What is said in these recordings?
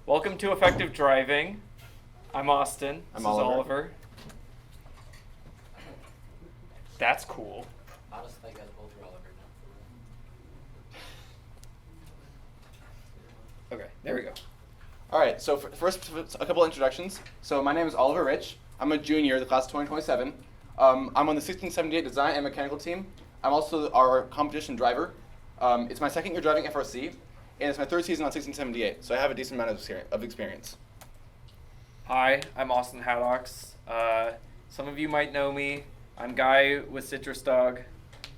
Welcome to Effective Driving. I'm Austin. I'm This Oliver. is Oliver. That's cool. Honestly, I guys both are Oliver now. Okay, there we go. All right, so first, a couple introductions. So my name is Oliver Rich. I'm a junior, the class of 2027. I'm on the 1678 design and mechanical team. I'm also our competition driver. It's my second year driving FRC, and it's my third season on 1678, so I have a decent amount of experience. Hi, I'm Austin Haddocks. Some of you might know me. I'm Guy with Citrus Dog.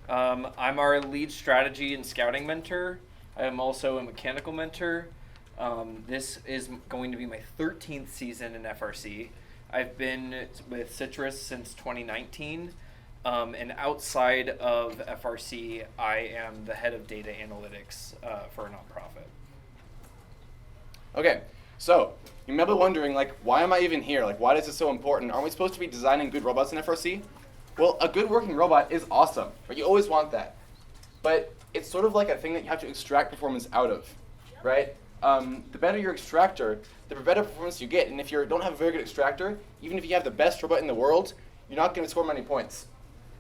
I'm our lead strategy and scouting mentor. I am also a mechanical mentor. This is going to be my 13th season in FRC. I've been with Citrus since 2019. And outside of FRC, I am the head of data analytics for a nonprofit. Okay, so you may be wondering, why am I even here? Why is this so important? Aren't we supposed to be designing good robots in FRC? Well, a good working robot is awesome, right? You always want that. But it's sort of like a thing that you have to extract performance out of, right? The better your extractor, the better performance you get. And if you don't have a very good extractor, even if you have the best robot in the world, you're not going to score many points.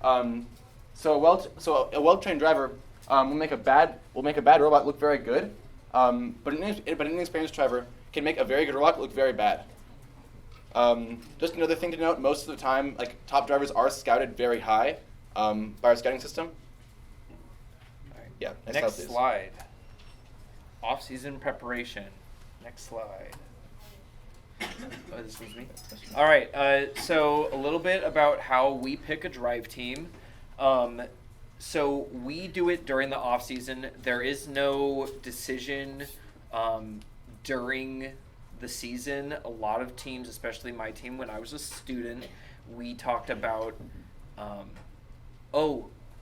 So a well-trained driver will make a bad robot look very good, but an inexperienced driver can make a very good robot look very bad. Just another thing to note: most of the time, top drivers are scouted very high by our scouting system. All right. Yeah. Next slide. Off-season preparation. Next slide. Oh, this was me. All right. So a little bit about how we pick a drive team. So we do it during the off season. There is no decision during the season. A lot of teams, especially my team, when I was a student, we talked about,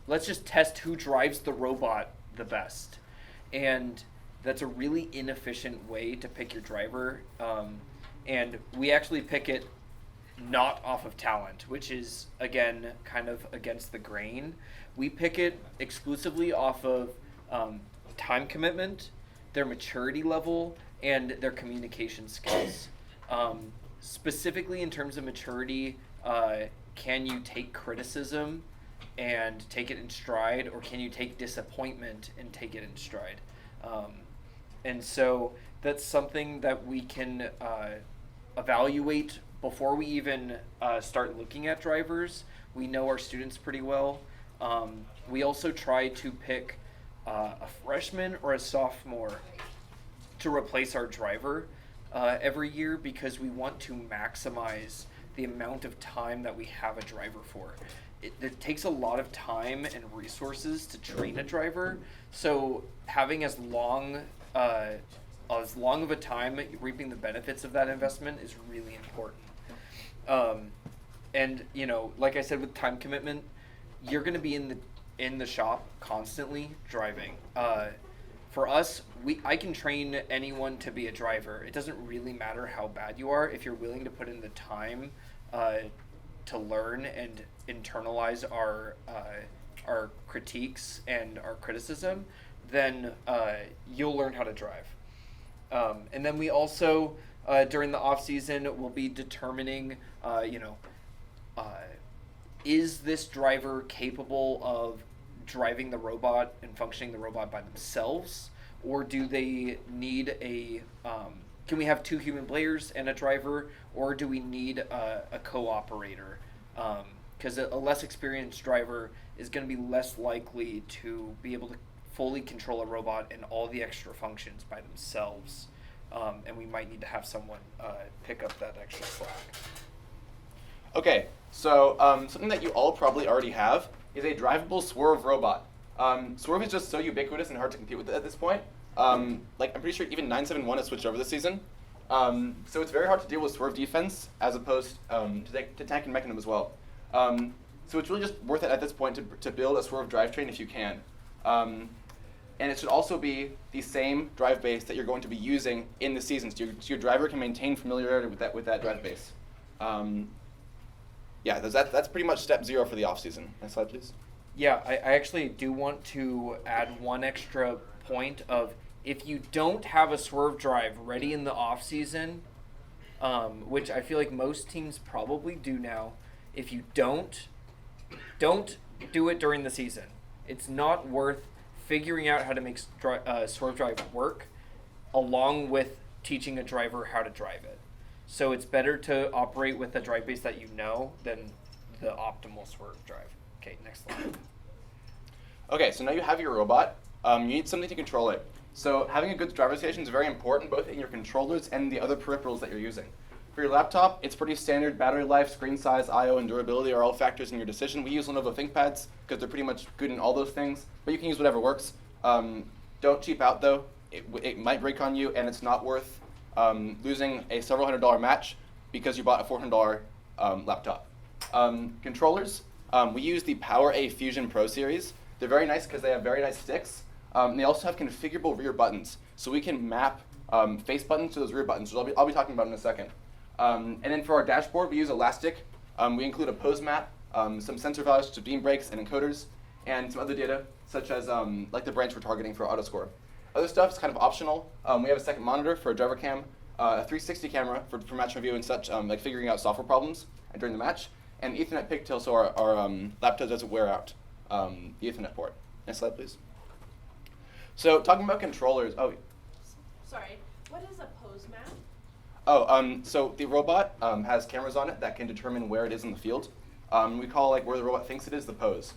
let's just test who drives the robot the best. And that's a really inefficient way to pick your driver. And we actually pick it not off of talent, which is, again, kind of against the grain. We pick it exclusively off of time commitment, their maturity level, and their communication skills. Specifically in terms of maturity, can you take criticism and take it in stride, or can you take disappointment and take it in stride? And so that's something that we can evaluate before we even start looking at drivers. We know our students pretty well. We also try to pick a freshman or a sophomore to replace our driver every year, because we want to maximize the amount of time that we have a driver for. It takes a lot of time and resources to train a driver, so having as long of a time reaping the benefits of that investment is really important. And like I said, with time commitment, you're going to be in the shop constantly driving. For us, I can train anyone to be a driver. It doesn't really matter how bad you are. If you're willing to put in the time to learn and internalize our critiques and our criticism, then you'll learn how to drive. And then we also, during the off season, will be determining, is this driver capable of driving the robot and functioning the robot by themselves, or do they need can we have two human players and a driver, or do we need a co-operator? Because a less experienced driver is going to be less likely to be able to fully control a robot and all the extra functions by themselves. And we might need to have someone pick up that extra slack. Okay, so something that you all probably already have is a drivable Swerve robot. Swerve is just so ubiquitous and hard to compete with at this point. I'm pretty sure even 971 has switched over this season. So it's very hard to deal with Swerve defense as opposed to tank and mechanism as well. So it's really just worth it at this point to build a Swerve drivetrain if you can. And it should also be the same drive base that you're going to be using in the season, so your driver can maintain familiarity with that drive base. That's pretty much step 0 for the off season. Next slide, please. Yeah, I actually do want to add one extra point of if you don't have a swerve drive ready in the off season, which I feel like most teams probably do now, if you don't do it during the season. It's not worth figuring out how to make swerve drive work along with teaching a driver how to drive it. So it's better to operate with a drive base that you know than the optimal swerve drive. Okay, next slide. Okay, so now you have your robot. You need something to control it. So having a good driver station is very important, both in your controllers and the other peripherals that you're using. For your laptop, it's pretty standard. Battery life, screen size, I/O, and durability are all factors in your decision. We use Lenovo ThinkPads because they're pretty much good in all those things, but you can use whatever works. Don't cheap out though. It might break on you, and it's not worth losing a several $100 match because you bought a $400 laptop. Controllers, we use the PowerA Fusion Pro series. They're very nice because they have very nice sticks. And they also have configurable rear buttons, so we can map face buttons to those rear buttons, which I'll be talking about in a second. And then for our dashboard, we use Elastic. We include a pose map, some sensor values to beam brakes and encoders, and some other data, such as like the branch we're targeting for AutoScore. Other stuff is kind of optional. We have a second monitor for a driver cam, a 360 camera for match review and such, like figuring out software problems during the match, and Ethernet pigtail so our laptop doesn't wear out the Ethernet port. Next slide, please. So talking about controllers, Sorry, what is a pose map? So the robot has cameras on it that can determine where it is in the field. We call like where the robot thinks it is the pose.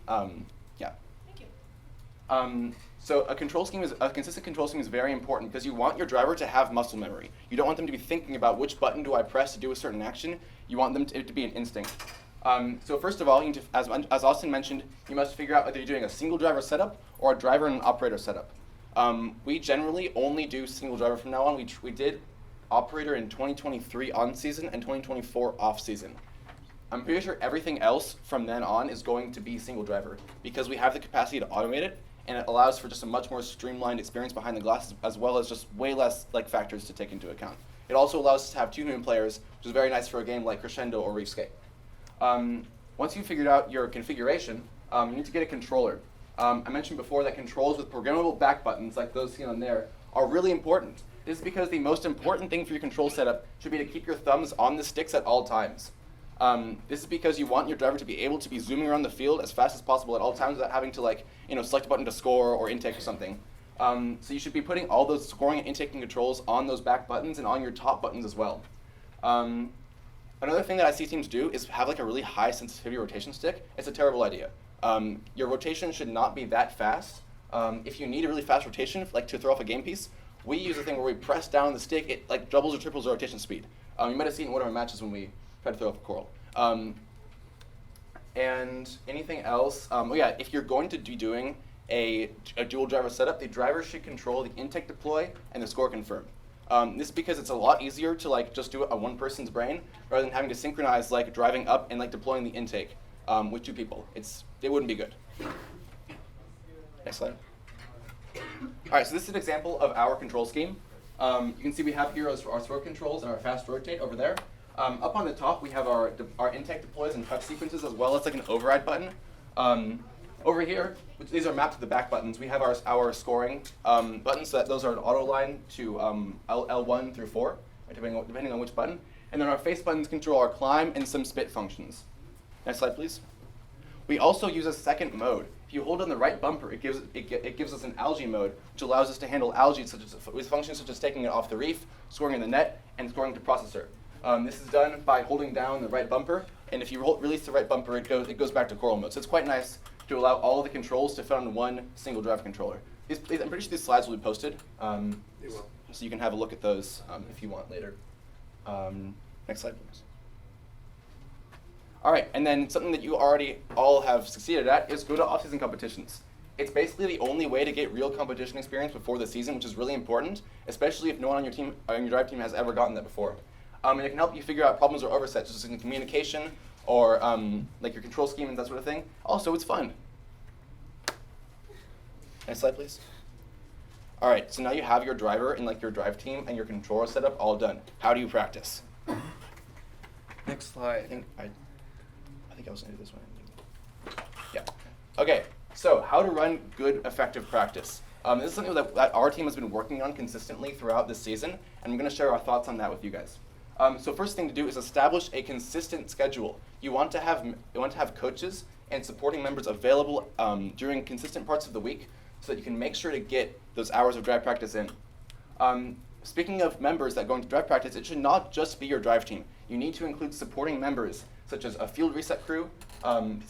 Yeah. Thank you. So a consistent control scheme is very important because you want your driver to have muscle memory. You don't want them to be thinking about which button do I press to do a certain action. You want them to be an instinct. So first of all, you need to, as Austin mentioned, you must figure out whether you're doing a single driver setup or a driver and an operator setup. We generally only do single driver from now on. We did operator in 2023 on season and 2024 off season. I'm pretty sure everything else from then on is going to be single driver because we have the capacity to automate it, and it allows for just a much more streamlined experience behind the glass, as well as just way less like factors to take into account. It also allows us to have 2 human players, which is very nice for a game like Crescendo or Reefscape. Once you've figured out your configuration, you need to get a controller. I mentioned before that controls with programmable back buttons, like those seen on there, are really important. This is because the most important thing for your control setup should be to keep your thumbs on the sticks at all times. This is because you want your driver to be able to be zooming around the field as fast as possible at all times without having to select a button to score or intake or something. So you should be putting all those scoring and intaking controls on those back buttons and on your top buttons as well. Another thing that I see teams do is have like a really high sensitivity rotation stick. It's a terrible idea. Your rotation should not be that fast. If you need a really fast rotation, like to throw off a game piece, we use a thing where we press down the stick. It like doubles or triples the rotation speed. You might have seen in one of our matches when we tried to throw off a coral. And anything else? If you're going to be doing a dual driver setup, the driver should control the intake deploy and the score confirm. This is because it's a lot easier to like just do it on one person's brain rather than having to synchronize like driving up and like deploying the intake with 2 people. It wouldn't be good. Next slide. All right, so this is an example of our control scheme. You can see we have here our stroke controls and our fast rotate over there. Up on the top, we have our intake deploys and touch sequences, as well as like an override button. Over here, these are mapped to the back buttons. We have our scoring buttons, so that those are an auto line to L1 through 4, depending on which button. And then our face buttons control our climb and some spit functions. Next slide, please. We also use a second mode. If you hold on the right bumper, it gives us an algae mode, which allows us to handle algae with functions such as taking it off the reef, scoring in the net, and scoring to processor. This is done by holding down the right bumper, and if you release the right bumper, it goes back to coral mode. So it's quite nice to allow all the controls to fit on one single drive controller. I'm pretty sure these slides will be posted, They will. so you can have a look at those if you want later. Next slide, please. All right, and then something that you already all have succeeded at is go to off-season competitions. It's basically the only way to get real competition experience before the season, which is really important, especially if no one on your team, on your drive team, has ever gotten that before. And it can help you figure out problems or oversights, just in communication or like your control scheme and that sort of thing. Also, it's fun. Next slide, please. All right, so now you have your driver and like your drive team and your controller setup all done. How do you practice? Next slide. I think I was going to do this one. Yeah. Okay, so how to run good, effective practice. This is something that our team has been working on consistently throughout this season, and I'm going to share our thoughts on that with you guys. So first thing to do is establish a consistent schedule. You want to have coaches and supporting members available during consistent parts of the week so that you can make sure to get those hours of drive practice in. Speaking of members that go into drive practice, it should not just be your drive team. You need to include supporting members such as a field reset crew,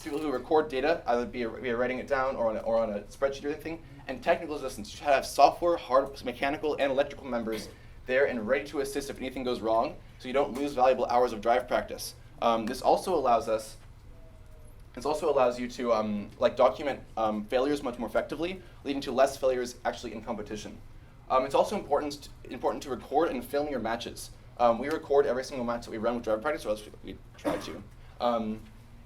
people who record data, either via writing it down or on a spreadsheet or anything, and technical assistants. You should have software, mechanical, and electrical members there and ready to assist if anything goes wrong, so you don't lose valuable hours of drive practice. This also allows you to document failures much more effectively, leading to less failures actually in competition. It's also important to record and film your matches. We record every single match that we run with driver practice, or else we try to. And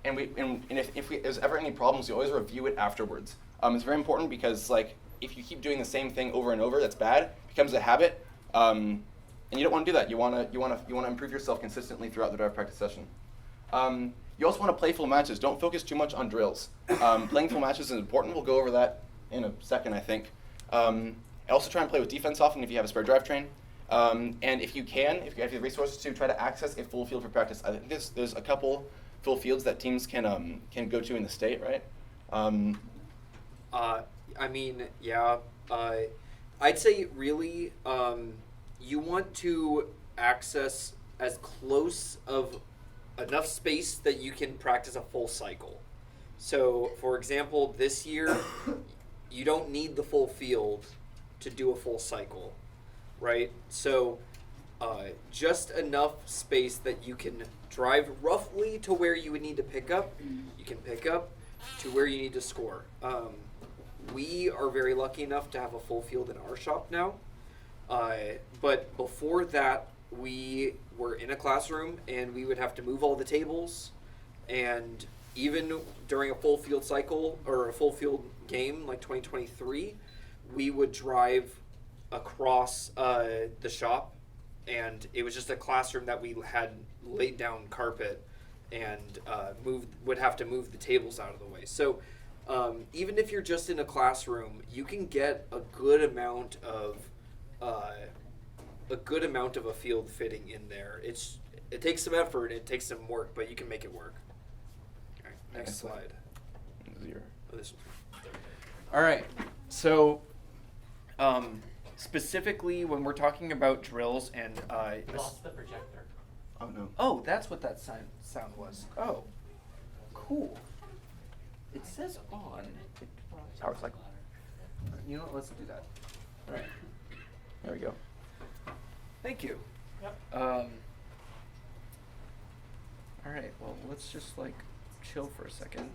if there's ever any problems, we always review it afterwards. It's very important because if you keep doing the same thing over and over, that's bad. It becomes a habit, and you don't want to do that. You want to improve yourself consistently throughout the driver practice session. You also want to play full matches. Don't focus too much on drills. Playing full matches is important. We'll go over that in a second, I think. Also try and play with defense often if you have a spare drivetrain. And if you have the resources to try to access a full field for practice. I think there's a couple full fields that teams can go to in the state, right? I'd say really you want to access as close of enough space that you can practice a full cycle. So, for example, this year, you don't need the full field to do a full cycle, right? So, just enough space that you can drive roughly to where you would need to pick up. You can pick up to where you need to score. We are very lucky enough to have a full field in our shop now. But before that, we were in a classroom and we would have to move all the tables, and even during a full field cycle or a full field game like 2023, we would drive across the shop, and it was just a classroom that we had laid down carpet and would have to move the tables out of the way. So even if you're just in a classroom, you can get a good amount of a field fitting in there. It takes some effort, it takes some work, but you can make it work. All right, next slide. Oh, this one. All right. So, specifically when we're talking about drills and Lost the projector. Oh no. oh, that's what that sound was. Oh, cool. It says on. I was like, you know what? Let's do that. All right. There we go. Thank you. Yep. All right. Well, let's just chill for a second.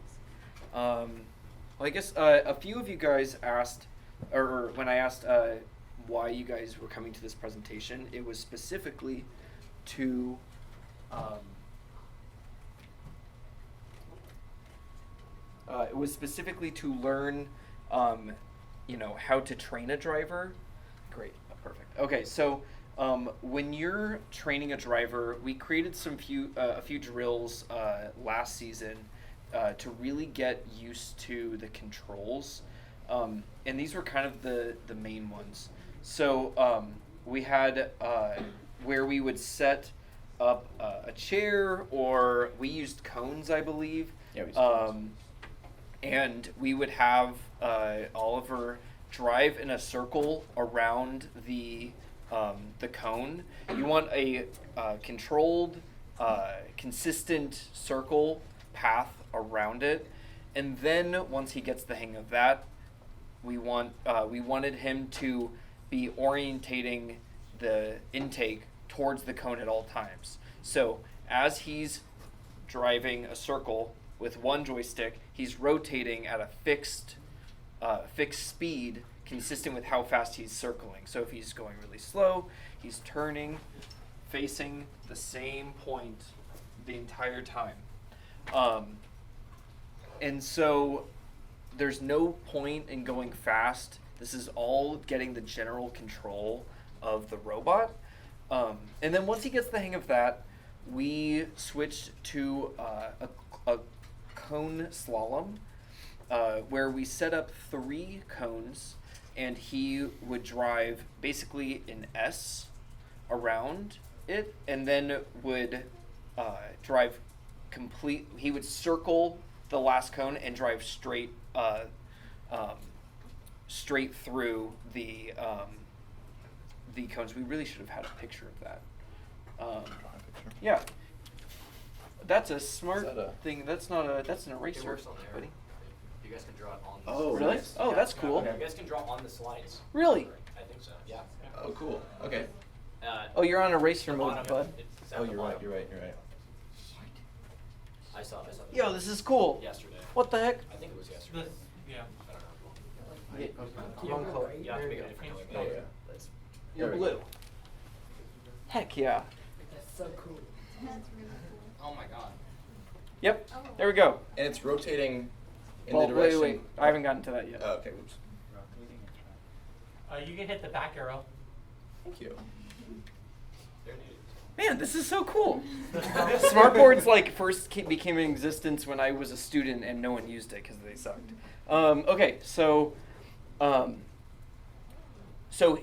Well, I guess a few of you guys asked, or when I asked why you guys were coming to this presentation, it was specifically to learn, how to train a driver. Great, perfect. Okay, so when you're training a driver, we created a few drills last season to really get used to the controls, and these were kind of the main ones. So we had where we would set up a chair, or we used cones, I believe. Yeah, we used cones. And we would have Oliver drive in a circle around the cone. You want a controlled, consistent circle path around it, and then once he gets the hang of that, we wanted him to be orientating the intake towards the cone at all times. So as he's driving a circle with one joystick, he's rotating at a fixed speed consistent with how fast he's circling. So if he's going really slow, he's turning, facing the same point the entire time. And so there's no point in going fast. This is all getting the general control of the robot. And then once he gets the hang of that, we switched to a cone slalom, where we set up 3 cones, and he would drive basically an S around it, and then would drive complete. He would circle the last cone and drive straight straight through the cones. We really should have had a picture of that. Yeah, that's a smart Is that a- thing. That's not a. That's an It eraser, works on there. buddy. You guys can draw it on the Oh, Really? nice. Oh, that's cool. You guys can draw on the slides. Really? I think so. Yeah. Oh, cool. Okay. Oh, you're on eraser The mode, bottom, bud. it's at Oh, the you're right. bottom. You're right. You're right. I saw this Yo, this is cool. yesterday. What the heck? I think it was yesterday. Yeah. I don't know. Yeah, wrong color. You have to There make you it a go. different color. Yeah, yeah. That's You're There we go. blue. Heck yeah. Oh my god. Yep. There we go. And it's rotating in Well, the direction. wait. I haven't gotten to that yet. Oh, okay. Oops. You can hit the back arrow. Thank you. There it is. Man, this is so cool. Smartboards like first became in existence when I was a student and no one used it because they sucked. Okay, so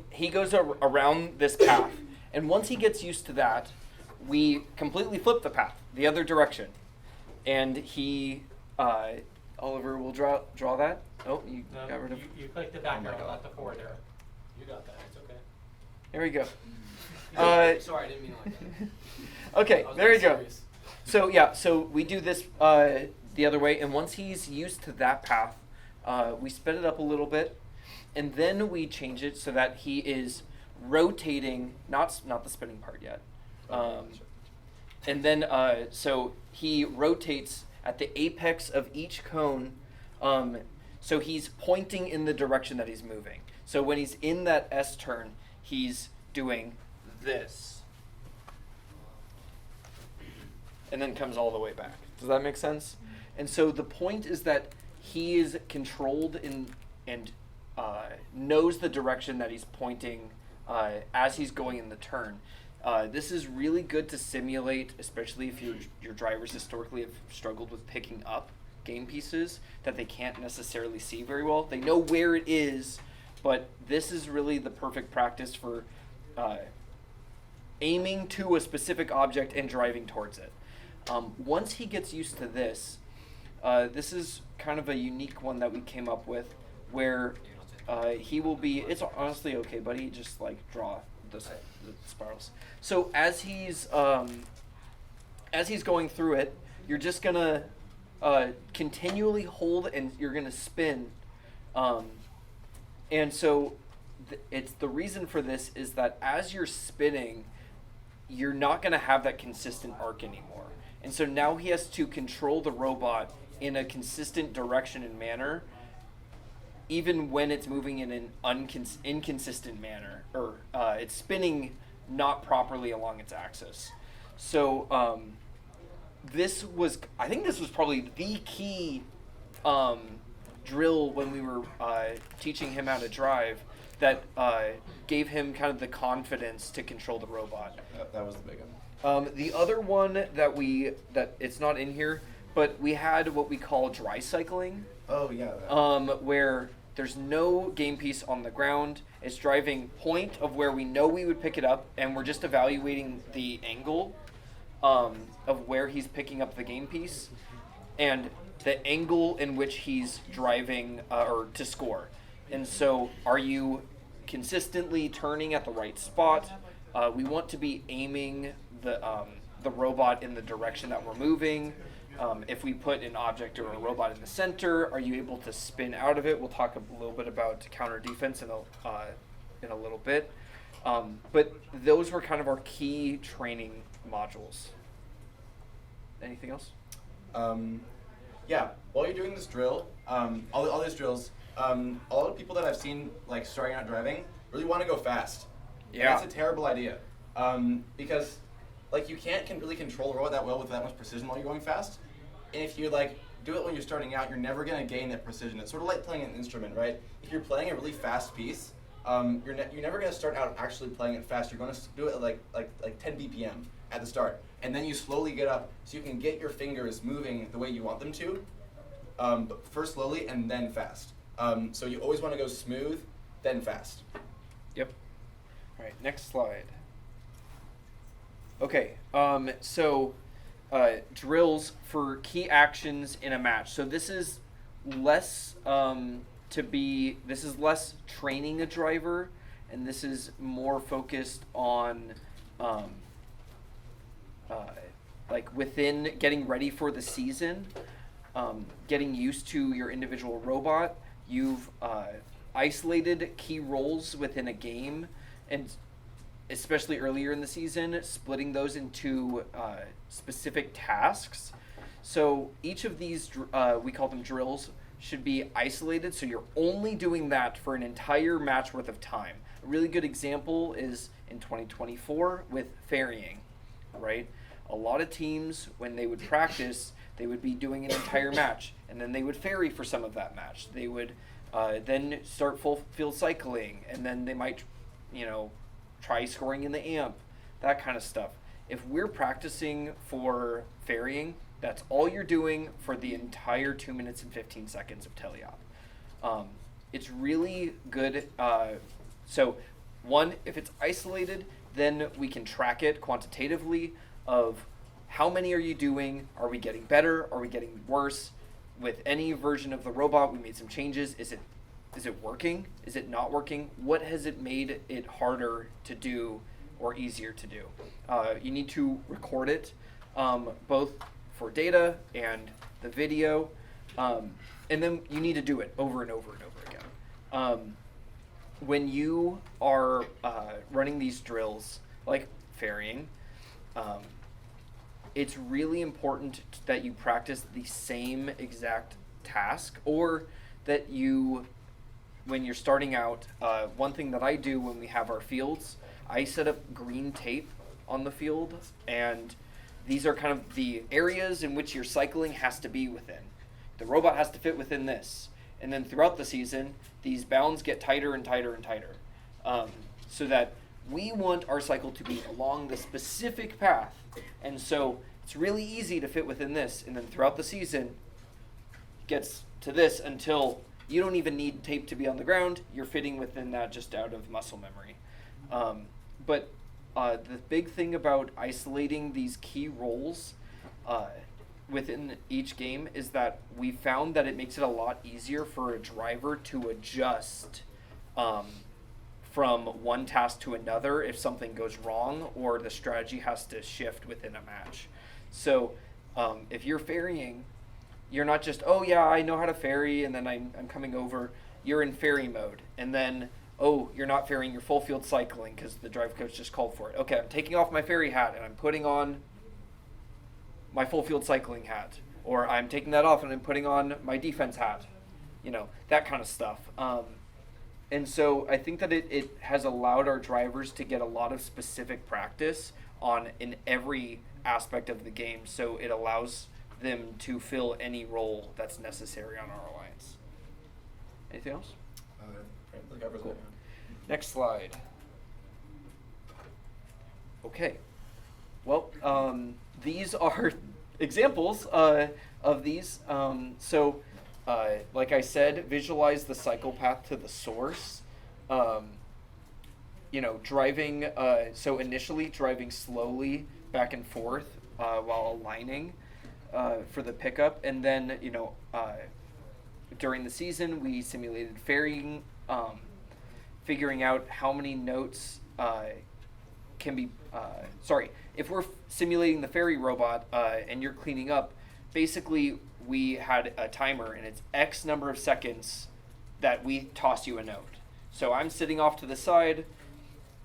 he goes around this path, and once he gets used to that, we completely flip the path the other direction, and he Oliver will draw that. Oh, you No, got rid of. you click the back Oh my arrow, God. not the forward arrow. You got that. It's okay. There we go. Sorry, I didn't mean it like that. Okay, I was there you being go. serious. So yeah, so we do this the other way, and once he's used to that path, we sped it up a little bit, and then we change it so that he is rotating, not the spinning part yet, and then so he rotates at the apex of each cone, so he's pointing in the direction that he's moving. So when he's in that S turn, he's doing this. And then comes all the way back. Does that make sense? And so the point is that he is controlled and knows the direction that he's pointing as he's going in the turn. This is really good to simulate, especially if your drivers historically have struggled with picking up game pieces that they can't necessarily see very well. They know where it is, but this is really the perfect practice for aiming to a specific object and driving towards it. Once he gets used to this, this is kind of a unique one that we came up with, where he will be. It's honestly okay, buddy. Just like draw the spirals. So as he's going through it, you're just gonna continually hold, and you're gonna spin. And so it's the reason for this is that as you're spinning, you're not going to have that consistent arc anymore. And so now he has to control the robot in a consistent direction and manner, even when it's moving in an inconsistent manner, or it's spinning not properly along its axis. So I think this was probably the key drill when we were teaching him how to drive, that gave him kind of the confidence to control the robot. That was the big one. The other one that it's not in here, but we had what we call dry cycling, Oh yeah. That. where there's no game piece on the ground. It's driving point of where we know we would pick it up, and we're just evaluating the angle of where he's picking up the game piece, and the angle in which he's driving or to score. And so, are you consistently turning at the right spot? We want to be aiming the robot in the direction that we're moving. If we put an object or a robot in the center, are you able to spin out of it? We'll talk a little bit about counter defense in a little bit. But those were kind of our key training modules. Anything else? Yeah. While you're doing this drill, all these drills, a lot of people that I've seen like starting out driving really want to go fast. Yeah. And that's a terrible idea, because like you can't really control the robot that well with that much precision while you're going fast. And if you like do it when you're starting out, you're never gonna gain that precision. It's sort of like playing an instrument, right? If you're playing a really fast piece, you're never gonna start out actually playing it fast. You're gonna do it at like 10 BPM at the start, and then you slowly get up so you can get your fingers moving the way you want them to. But first slowly and then fast. So you always want to go smooth, then fast. Yep. All right, next slide. Okay, so drills for key actions in a match. So this is less this is less training a driver, and this is more focused on like within getting ready for the season, getting used to your individual robot. You've isolated key roles within a game, and especially earlier in the season, splitting those into specific tasks. So each of these, we call them drills, should be isolated, so you're only doing that for an entire match worth of time. A really good example is in 2024 with ferrying, right? A lot of teams, when they would practice, they would be doing an entire match, and then they would ferry for some of that match. They would then start full field cycling, and then they might, try scoring in the amp, that kind of stuff. If we're practicing for ferrying, that's all you're doing for the entire 2 minutes and 15 seconds of teleop. It's really good. So one, if it's isolated, then we can track it quantitatively of how many are you doing? Are we getting better? Are we getting worse? With any version of the robot, we made some changes. Is it working? Is it not working? What has it made it harder to do or easier to do? You need to record it, both for data and the video, and then you need to do it over and over and over again. When you are running these drills, like ferrying, it's really important that you practice the same exact task, or that when you're starting out, one thing that I do when we have our fields, I set up green tape on the field, and these are kind of the areas in which your cycling has to be within. The robot has to fit within this. And then throughout the season, these bounds get tighter and tighter and tighter. So that we want our cycle to be along the specific path. And so it's really easy to fit within this. And then throughout the season, it gets to this until you don't even need tape to be on the ground. You're fitting within that just out of muscle memory. But the big thing about isolating these key roles within each game is that we found that it makes it a lot easier for a driver to adjust from one task to another if something goes wrong or the strategy has to shift within a match. So if you're ferrying, you're not just, oh yeah, I know how to ferry and then I'm coming over. You're in ferry mode, and then oh, you're not ferrying, you're full field cycling because the drive coach just called for it. Okay, I'm taking off my ferry hat and I'm putting on my full field cycling hat. Or I'm taking that off and I'm putting on my defense hat. That kind of stuff. And so I think that it has allowed our drivers to get a lot of specific practice in every aspect of the game. So it allows them to fill any role that's necessary on our alliance. Anything else? Cool. Next slide. Okay. Well, these are examples of these. Like I said, visualize the cycle path to the source. Driving. So initially, driving slowly back and forth while aligning for the pickup, and then during the season, we simulated ferrying. Figuring out how many notes can be, if we're simulating the ferry robot and you're cleaning up, basically we had a timer and it's X number of seconds that we toss you a note. So I'm sitting off to the side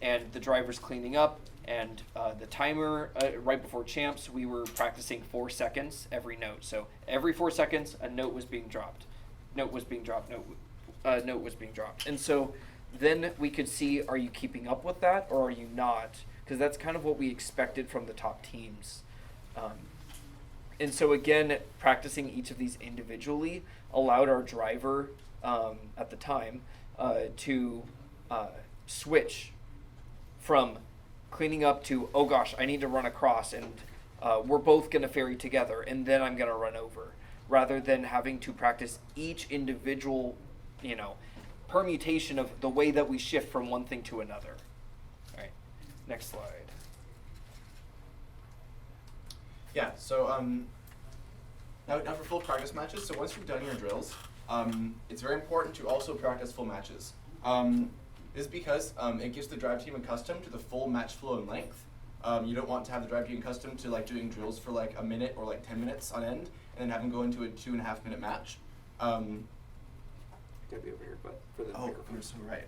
and the driver's cleaning up, and the timer right before champs, we were practicing 4 seconds every note. So every 4 seconds, a note was being dropped. Note was being dropped. Note was being dropped. And so then we could see, are you keeping up with that or are you not? Because that's kind of what we expected from the top teams. And so again, practicing each of these individually allowed our driver at the time to switch from cleaning up to, oh gosh, I need to run across and we're both going to ferry together and then I'm going to run over, rather than having to practice each individual, permutation of the way that we shift from one thing to another. All right, next slide. Yeah, so now for full practice matches, so once you've done your drills, it's very important to also practice full matches. This is because it gives the drive team accustomed to the full match flow and length. You don't want to have the drive team accustomed to like doing drills for like a minute or like 10 minutes on end, and then have them go into a 2.5 minute match. Gotta be over here, but for the Oh, microphone. you're so right.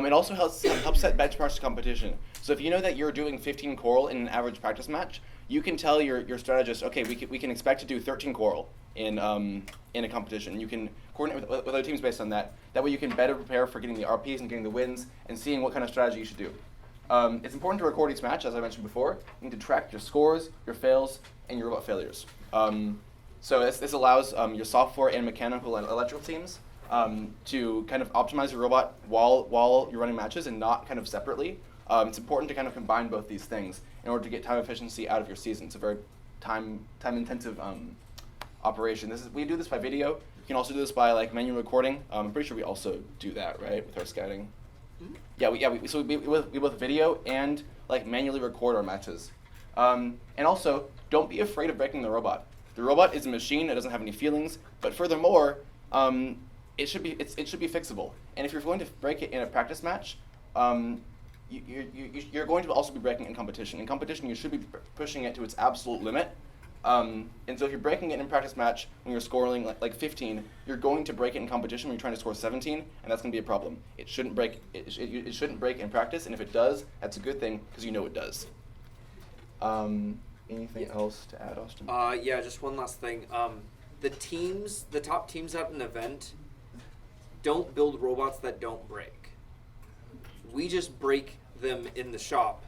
It also helps set benchmarks to competition. So if you know that you're doing 15 coral in an average practice match, you can tell your strategist, okay, we can expect to do 13 coral in a competition. You can coordinate with other teams based on that. That way you can better prepare for getting the RPs and getting the wins and seeing what kind of strategy you should do. It's important to record each match, as I mentioned before. You need to track your scores, your fails, and your robot failures. So this allows your software and mechanical and electrical teams to kind of optimize your robot while you're running matches and not kind of separately. It's important to kind of combine both these things in order to get time efficiency out of your season. It's a very time intensive operation. We do this by video. You can also do this by like manual recording. I'm pretty sure we also do that, right, with our scouting. Mm-hmm. Yeah, we both video and like manually record our matches. And also, don't be afraid of breaking the robot. The robot is a machine; it doesn't have any feelings. But furthermore, it should be fixable. And if you're going to break it in a practice match, you're going to also be breaking it in competition. In competition, you should be pushing it to its absolute limit. And so if you're breaking it in a practice match when you're scoring like 15, you're going to break it in competition when you're trying to score 17, and that's going to be a problem. It shouldn't break. It shouldn't break in practice, and if it does, that's a good thing because you know it does. Anything else to add, Austin? Yeah, just one last thing. The top teams at an event don't build robots that don't break. We just break them in the shop.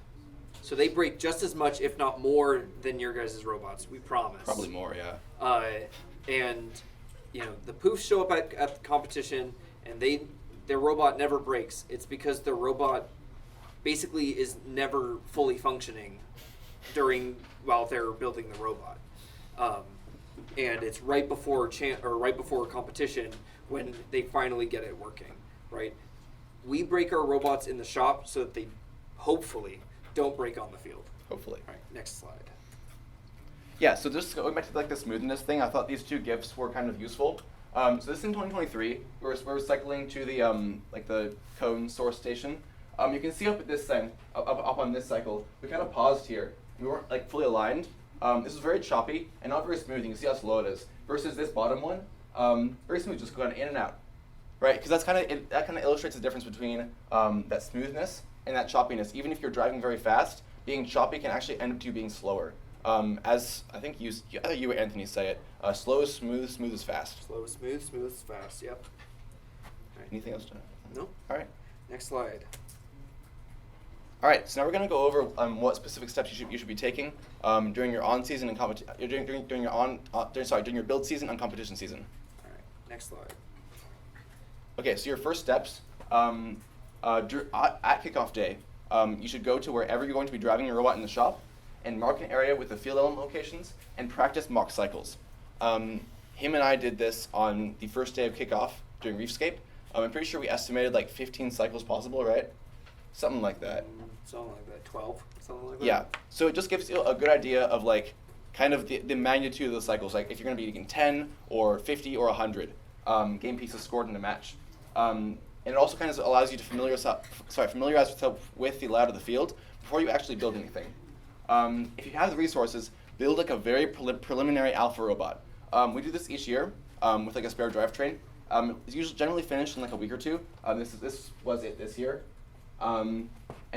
So they break just as much, if not more, than your guys' robots. We promise. Probably more, yeah. And the poofs show up at the competition, and their robot never breaks. It's because their robot basically is never fully functioning while they're building the robot. And it's right before competition when they finally get it working, right? We break our robots in the shop so that they hopefully don't break on the field. Hopefully. All right, next slide. Yeah, so just going back to like the smoothness thing, I thought these two GIFs were kind of useful. So this is in 2023. We're cycling to the the cone source station. You can see up at this thing, up on this cycle, we kind of paused here. We weren't like fully aligned. This was very choppy and not very smooth. You can see how slow it is. Versus this bottom one, very smooth, just going in and out, right? Because that kind of illustrates the difference between that smoothness and that choppiness. Even if you're driving very fast, being choppy can actually end up to being slower. As I think you or Anthony say it, slow is smooth, smooth is fast. Slow is smooth, smooth is fast. Yep. All right. Anything else to add? No. All right. Next slide. All right. So now we're going to go over what specific steps you should be taking during your on-season and during your build season and competition season. All right. Next slide. Okay. So your first steps at kickoff day, you should go to wherever you're going to be driving your robot in the shop and mark an area with the field element locations and practice mock cycles. Him and I did this on the first day of kickoff during Reefscape. I'm pretty sure we estimated like 15 cycles possible, right? Something like that. Something like that. 12. Something like that. Yeah. So it just gives you a good idea of like kind of the magnitude of the cycles. Like if you're going to be getting 10 or 50 or 100 game pieces scored in a match. And it also kind of allows you to familiarize yourself with the layout of the field before you actually build anything. If you have the resources, build like a very preliminary alpha robot. We do this each year with like a spare drivetrain. It's usually generally finished in like a week or two. This was it this year. And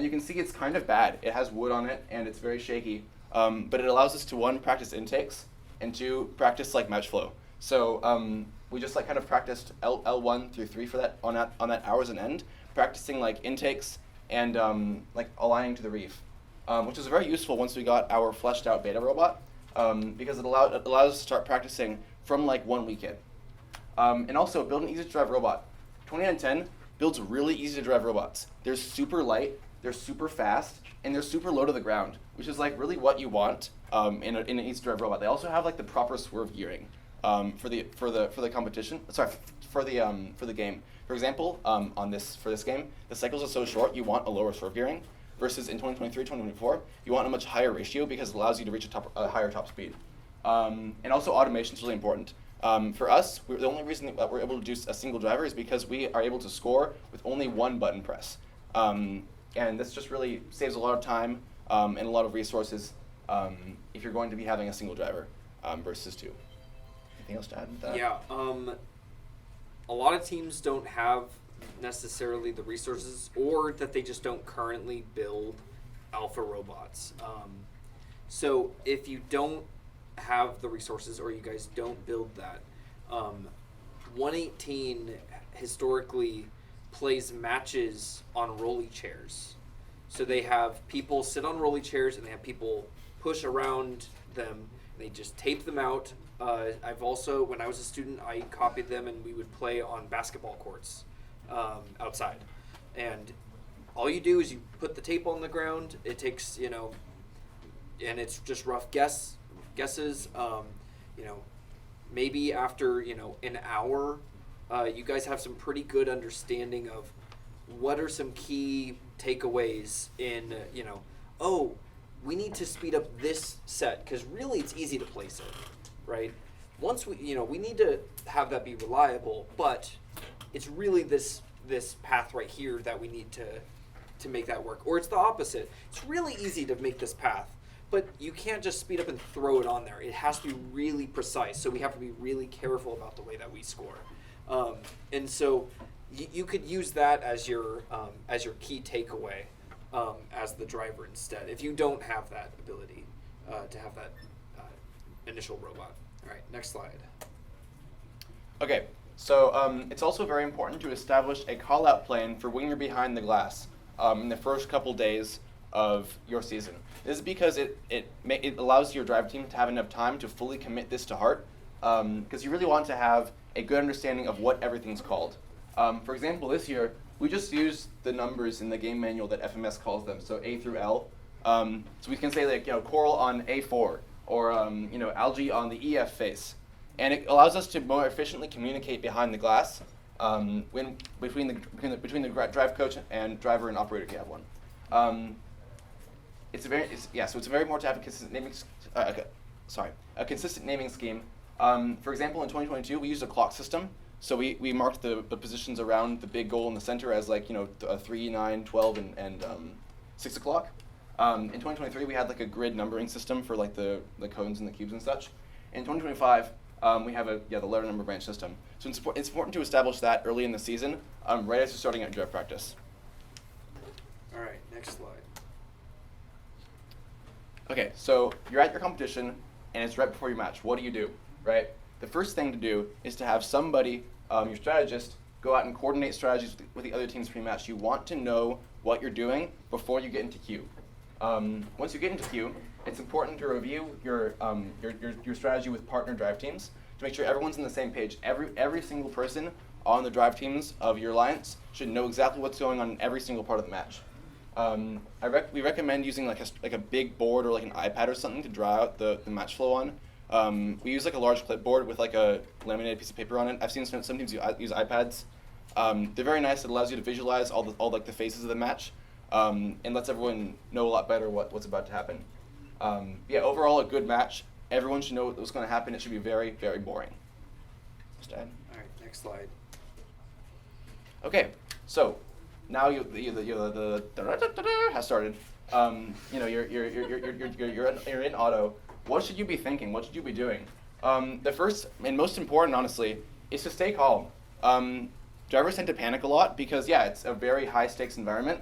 you can see it's kind of bad. It has wood on it and it's very shaky. But it allows us to, one, practice intakes, and two, practice like match flow. So we just like kind of practiced L1 through 3 for that on that hours an end, practicing like intakes and like aligning to the reef, which was very useful once we got our fleshed out beta robot, because it allows us to start practicing from like 1 weekend. And also build an easy to drive robot. 2910 builds really easy to drive robots. They're super light, they're super fast, and they're super low to the ground, which is like really what you want in an easy to drive robot. They also have like the proper swerve gearing. for the competition. Sorry, for the game. For example, for this game, the cycles are so short. You want a lower serve gearing, versus in 2023, 2024, you want a much higher ratio because it allows you to reach a higher top speed. And also automation is really important. For us, the only reason that we're able to do a single driver is because we are able to score with only one button press. And this just really saves a lot of time and a lot of resources if you're going to be having a single driver versus two. Anything else to add with that? Yeah, a lot of teams don't have necessarily the resources, or that they just don't currently build alpha robots. So if you don't have the resources, or you guys don't build that, 118 historically plays matches on rolly chairs. So they have people sit on rolly chairs and they have people push around them. They just tape them out. I've also, when I was a student, I copied them and we would play on basketball courts outside. And all you do is you put the tape on the ground. It takes, and it's just rough guesses. Maybe after, an hour, you guys have some pretty good understanding of what are some key takeaways in, oh, we need to speed up this set, because really it's easy to place it, right? Once we need to have that be reliable, but it's really this path right here that we need to make that work. Or it's the opposite. It's really easy to make this path, but you can't just speed up and throw it on there. It has to be really precise, so we have to be really careful about the way that we score. And so you could use that as your key takeaway as the driver instead, if you don't have that ability to have that initial robot. All right, next slide. Okay, so it's also very important to establish a call-out plan for when you're behind the glass in the first couple days of your season. This is because it allows your drive team to have enough time to fully commit this to heart, because you really want to have a good understanding of what everything's called. For example, this year, we just used the numbers in the game manual that FMS calls them, so A through L. So we can say coral on A4, or algae on the EF face. And it allows us to more efficiently communicate behind the glass between the drive coach and driver and operator if you have one. It's very important to have a consistent naming scheme. For example, in 2022, we used a clock system. So we marked the positions around the big goal in the center as 3, 9, 12, and 6 o'clock. In 2023, we had a grid numbering system for the cones and the cubes and such. In 2025, we have the letter number branch system. So it's important to establish that early in the season, right as you're starting out drive practice. All right, next slide. Okay, so you're at your competition, and it's right before your match. What do? Right? The first thing to do is to have somebody, your strategist, go out and coordinate strategies with the other team's pre-match. You want to know what you're doing before you get into queue. Once you get into queue, it's important to review your strategy with partner drive teams to make sure everyone's on the same page. Every single person on the drive teams of your alliance should know exactly what's going on in every single part of the match. We recommend using a big board or an iPad or something to draw out the match flow on. We use a large clipboard with a laminated piece of paper on it. I've seen some teams use iPads. They're very nice. It allows you to visualize all the phases of the match, and lets everyone know a lot better what's about to happen. Overall a good match. Everyone should know what's going to happen. It should be very, very boring. Just add. All right, next slide. Okay, so now the has started. You're in auto. What should you be thinking? What should you be doing? The first and most important, honestly, is to stay calm. Drivers tend to panic a lot because, it's a very high-stakes environment.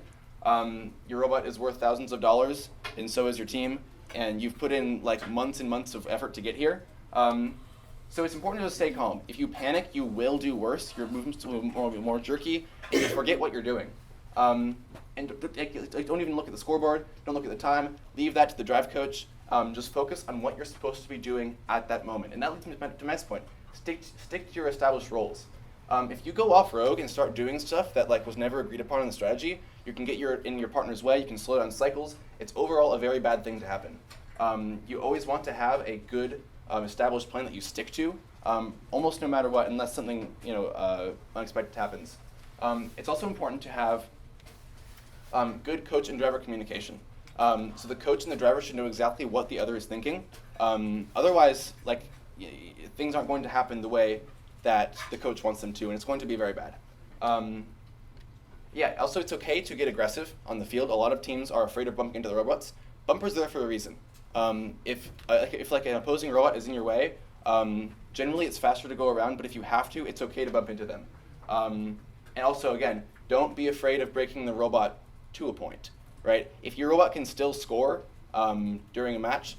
Your robot is worth thousands of dollars, and so is your team, and you've put in months and months of effort to get here. So it's important to stay calm. If you panic, you will do worse. Your movements will be more jerky, and you forget what you're doing. And don't even look at the scoreboard. Don't look at the time. Leave that to the drive coach. Just focus on what you're supposed to be doing at that moment. And that leads me to my next point. Stick to your established roles. If you go off rogue and start doing stuff that was never agreed upon in the strategy, you can get in your partner's way. You can slow down cycles. It's overall a very bad thing to happen. You always want to have a good established plan that you stick to. almost no matter what, unless something unexpected happens. It's also important to have good coach and driver communication. So the coach and the driver should know exactly what the other is thinking. Otherwise, things aren't going to happen the way that the coach wants them to, and it's going to be very bad. Also it's okay to get aggressive on the field. A lot of teams are afraid of bumping into the robots. Bumpers are there for a reason. If an opposing robot is in your way, generally it's faster to go around, but if you have to, it's okay to bump into them. And also, again, don't be afraid of breaking the robot to a point, right? If your robot can still score during a match,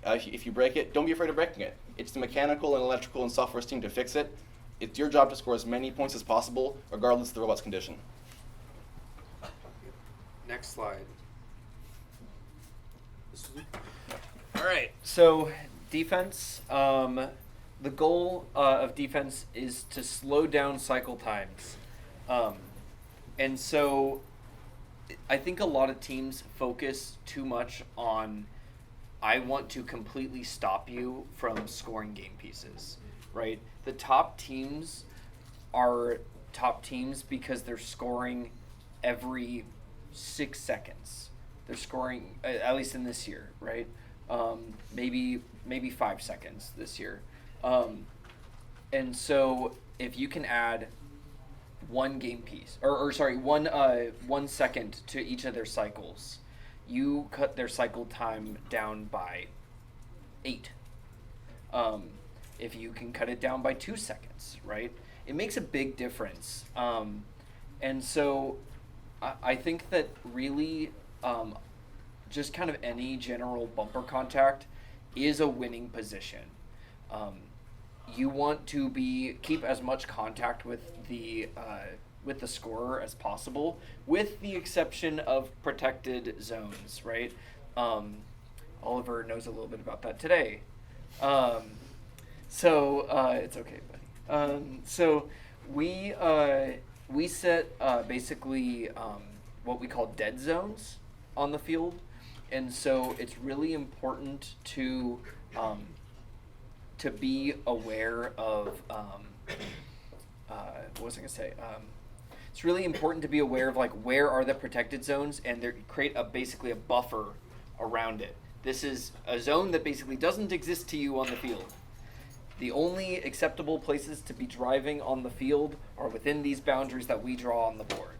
if you break it, don't be afraid of breaking it. It's the mechanical and electrical and software team to fix it. It's your job to score as many points as possible, regardless of the robot's condition. Next slide. All right. So defense. The goal of defense is to slow down cycle times, and so I think a lot of teams focus too much on, I want to completely stop you from scoring game pieces, right? The top teams are top teams because they're scoring every 6 seconds. They're scoring, at least in this year, right? Maybe 5 seconds this year. And so if you can add one game piece, one second to each of their cycles, you cut their cycle time down by 8. If you can cut it down by 2 seconds, right? It makes a big difference. And so I think that really just kind of any general bumper contact is a winning position. You want to keep as much contact with the scorer as possible, with the exception of protected zones, right? Oliver knows a little bit about that today. So it's okay, buddy. So we set basically what we call dead zones on the field, and so it's really important to be aware of what was I gonna say? It's really important to be aware of where are the protected zones, and create basically a buffer around it. This is a zone that basically doesn't exist to you on the field. The only acceptable places to be driving on the field are within these boundaries that we draw on the board.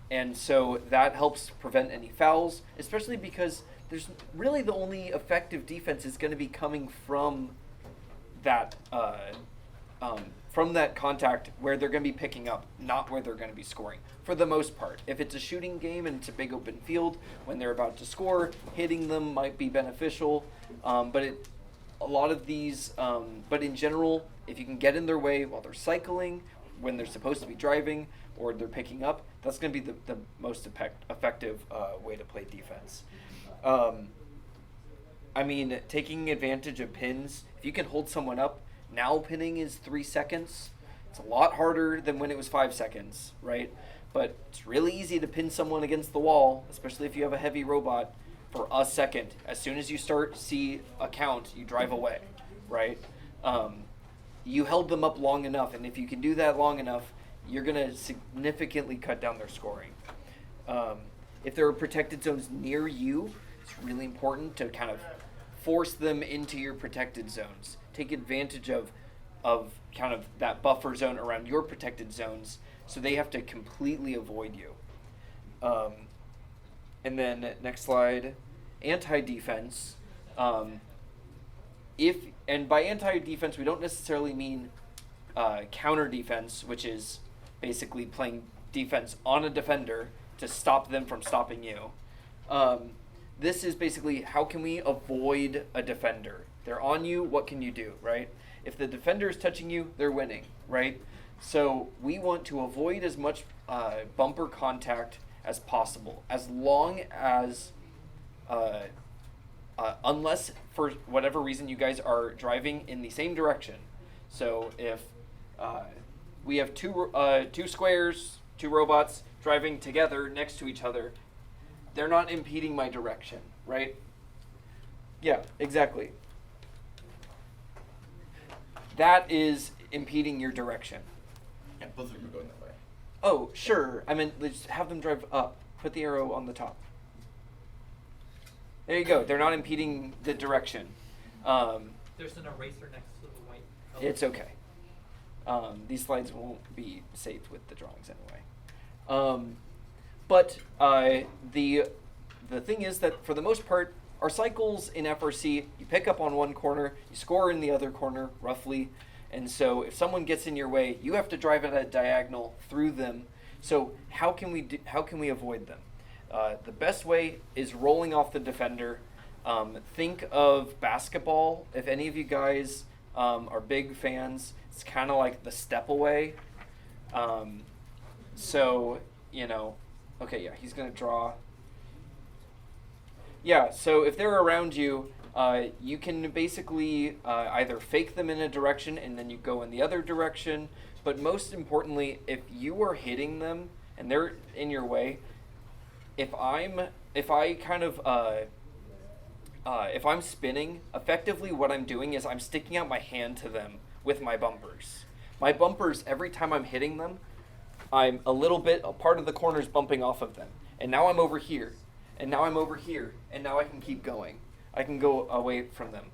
And so that helps prevent any fouls, especially because there's really the only effective defense is going to be coming from that contact where they're going to be picking up, not where they're going to be scoring, for the most part. If it's a shooting game and it's a big open field, when they're about to score, hitting them might be beneficial. But in general, if you can get in their way while they're cycling, when they're supposed to be driving, or they're picking up, that's going to be the most effective way to play defense. Taking advantage of pins, if you can hold someone up, now pinning is 3 seconds. It's a lot harder than when it was 5 seconds, right? But it's really easy to pin someone against the wall, especially if you have a heavy robot, for a second. As soon as you see a count, you drive away, right? You held them up long enough, and if you can do that long enough, you're going to significantly cut down their scoring. If there are protected zones near you, it's really important to kind of force them into your protected zones. Take advantage of kind of that buffer zone around your protected zones, so they have to completely avoid you. And then next slide, anti-defense. And by anti-defense, we don't necessarily mean counter defense, which is basically playing defense on a defender to stop them from stopping you. This is basically, how can we avoid a defender? They're on you, what can you do, right? If the defender is touching you, they're winning, right? So we want to avoid as much bumper contact as possible, as long as, unless for whatever reason you guys are driving in the same direction. So if we have two squares, two robots driving together next to each other, they're not impeding my direction, right? Yeah, exactly. that is impeding your direction. Yeah, both of them are going that way. Oh, sure. I mean, just have them drive up. Put the arrow on the top. There you go. They're not impeding the direction. There's an eraser next to the white color. It's okay. These slides won't be saved with the drawings anyway. But the thing is that for the most part, our cycles in FRC, you pick up on one corner, you score in the other corner, roughly. And so if someone gets in your way, you have to drive at a diagonal through them. So how can we avoid them? The best way is rolling off the defender. Think of basketball. If any of you guys are big fans, it's kind of like the step away. So, okay, yeah, he's going to draw. Yeah, so if they're around you, you can basically either fake them in a direction and then you go in the other direction. But most importantly, if you are hitting them and they're in your way, if I'm spinning, effectively what I'm doing is I'm sticking out my hand to them with my bumpers. My bumpers, every time I'm hitting them, I'm a part of the corner's bumping off of them. And now I'm over here. And now I'm over here. And now I can keep going. I can go away from them.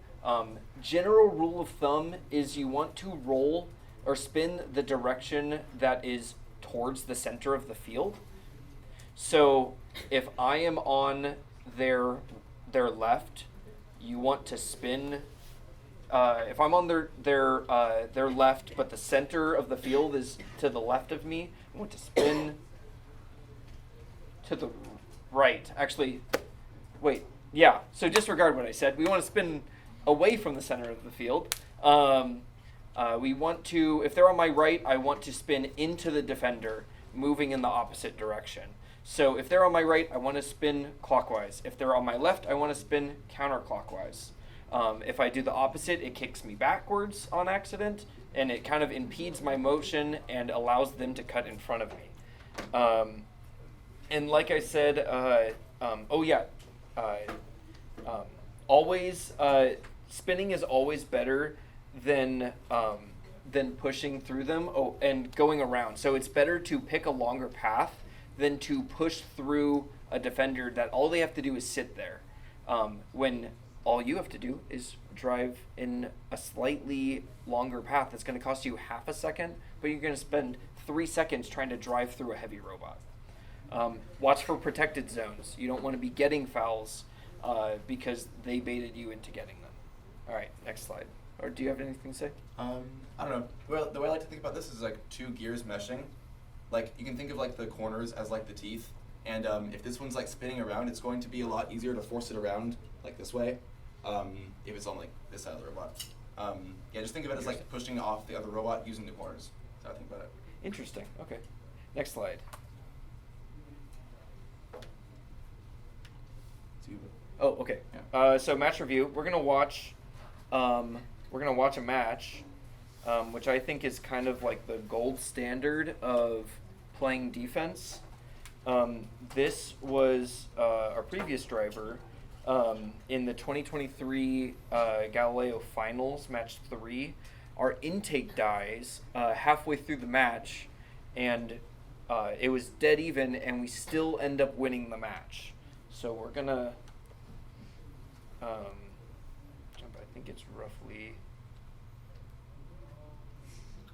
General rule of thumb is you want to roll or spin the direction that is towards the center of the field. So if I am on their left, you want to spin. If I'm on their left, but the center of the field is to the left of me, I want to spin to the right. Actually, wait. Yeah. So disregard what I said. We want to spin away from the center of the field. We want to, if they're on my right, I want to spin into the defender, moving in the opposite direction. So if they're on my right, I want to spin clockwise. If they're on my left, I want to spin counterclockwise. If I do the opposite, it kicks me backwards on accident, and it kind of impedes my motion and allows them to cut in front of me. And like I said, always spinning is always better than pushing through them and going around. So it's better to pick a longer path than to push through a defender that all they have to do is sit there. When all you have to do is drive in a slightly longer path that's going to cost you half a second, but you're going to spend 3 seconds trying to drive through a heavy robot. Watch for protected zones. You don't want to be getting fouls because they baited you into getting them. All right, next slide. Or do you have anything to say? I don't know. Well, the way I like to think about this is like two gears meshing. Like you can think of like the corners as like the teeth, and if this one's like spinning around, it's going to be a lot easier to force it around like this way. If it's on like this side of the robot. Just think of it as like pushing off the other robot using the corners. That's how I think about it. Interesting. Okay. Next slide. Oh, okay. Yeah. So match review. We're gonna watch a match, which I think is kind of like the gold standard of playing defense. This was our previous driver in the 2023 Galileo Finals, match 3. Our intake dies halfway through the match, and it was dead even, and we still end up winning the match. So we're gonna. I think it's roughly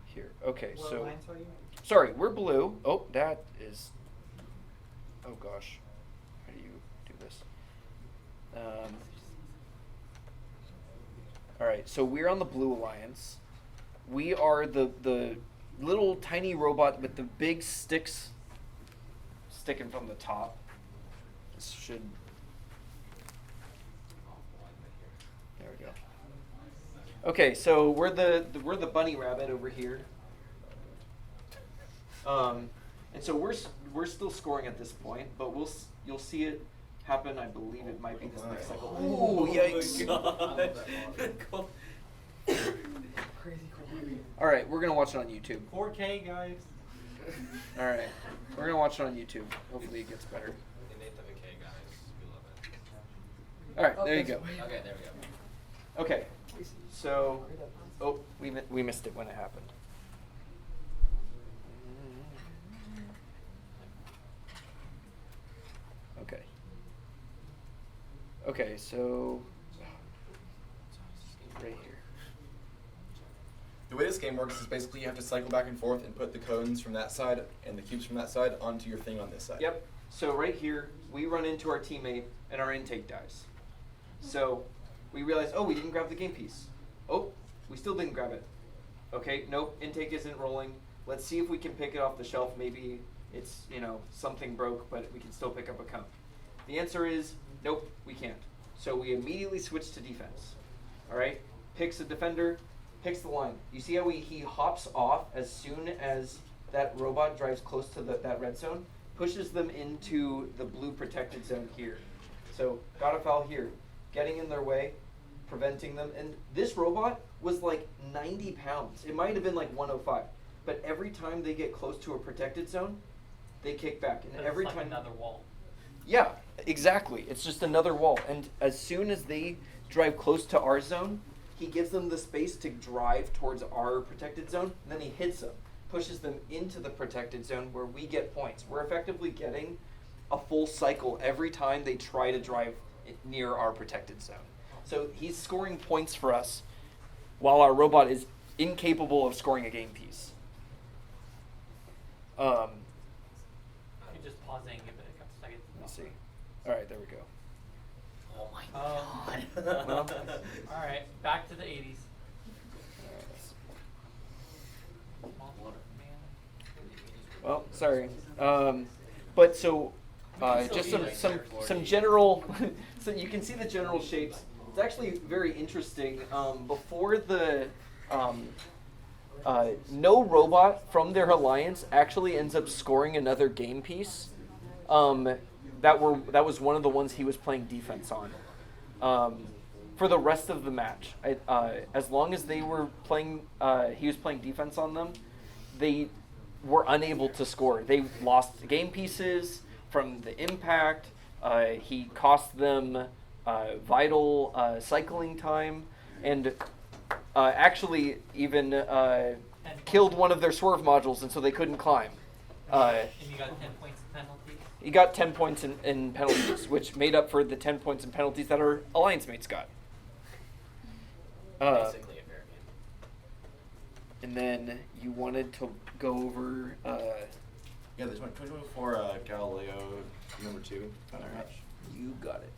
here. Okay, What so lines are you? sorry, we're blue. Oh, that is. Oh gosh, how do you do this? All right, so we're on the Blue Alliance. We are the little tiny robot with the big sticks sticking from the top. This should. There we go. Okay, so we're the bunny rabbit over here. And so we're still scoring at this point, but you'll see it happen. I believe it might be this next cycle. Ooh, yikes! Crazy cool. All right, we're gonna watch it on YouTube. 4K, guys. All right, we're gonna watch it on YouTube. Hopefully it gets better. Innate WK, guys. We love it. All right, there you go. Okay, there we go. Okay, so Oh, we missed it when it happened. Okay. Okay, so right here. The way this game works is basically you have to cycle back and forth and put the cones from that side and the cubes from that side onto your thing on this side. Yep. So right here, we run into our teammate and our intake dies. So we realize, oh, we didn't grab the game piece. Oh, we still didn't grab it. Okay, nope, intake isn't rolling. Let's see if we can pick it off the shelf. Maybe it's, something broke, but we can still pick up a cone. The answer is, nope, we can't. So we immediately switch to defense. All right, picks a defender, picks the line. You see how he hops off as soon as that robot drives close to that red zone, pushes them into the blue protected zone here. So got a foul here, getting in their way, preventing them. And this robot was like 90 pounds. It might have been like 105. But every time they get close to a protected zone, they kick back. And But every it's like time another wall. Yeah, exactly. It's just another wall. And as soon as they drive close to our zone, he gives them the space to drive towards our protected zone, and then he hits them, pushes them into the protected zone where we get points. We're effectively getting a full cycle every time they try to drive near our protected zone. So he's scoring points for us while our robot is incapable of scoring a game piece. You're just pausing it, but it got stuck. Let me see. All right, there we go. Oh my God. Well, All right, back to the 80s. Small water, man. Well, sorry. But so, can still just be like some there for some you. general. So you can see the general shapes. It's actually very interesting. Before the no robot from their alliance actually ends up scoring another game piece. That was one of the ones he was playing defense on. For the rest of the match, as long as they were playing, he was playing defense on them. They were unable to score. They lost game pieces from the impact. He cost them vital cycling time, and actually even killed one of their swerve modules, and so they couldn't climb. And you got 10 points in penalties. He got 10 points in penalties, which made up for the 10 points in penalties that our alliance mates got. Basically a fair game. And then you wanted to go over. Yeah, there's 2024 Galileo number 2. All right, you got it.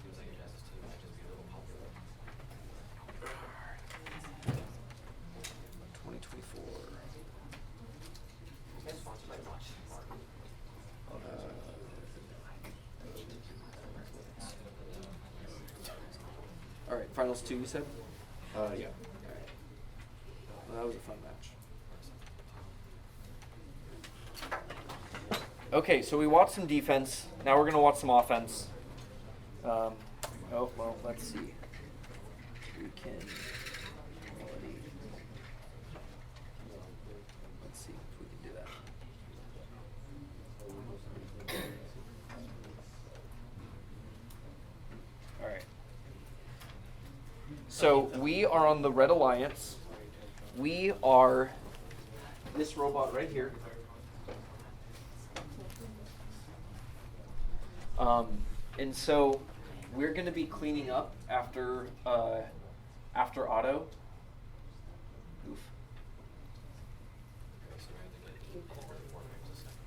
Seems like your Genesis team might just be a little popular. 2024. You guys sponsored by Watch Martin. All right, finals 2. You said. Yeah. All right. Well, that was a fun match. Okay, so we watched some defense. Now we're gonna watch some offense. Oh well, let's see. We can. Let's see if we can do that. All right. So we are on the Red Alliance. We are this robot right here. And so we're going to be cleaning up after Otto. Oof. Okay, so we have to get 8 core 4 frames a second.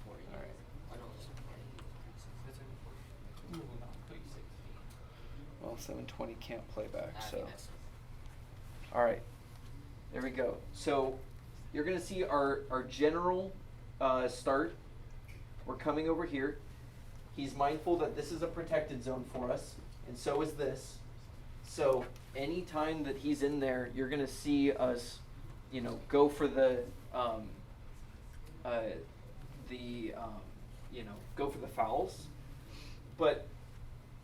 All right. I don't listen to Ooh, no, 36. Well, 720 can't play back, I so. mean, that's All right. There we go. So you're going to see our general start. We're coming over here. He's mindful that this is a protected zone for us, and so is this. So anytime that he's in there, you're going to see us, go for go for the fouls. But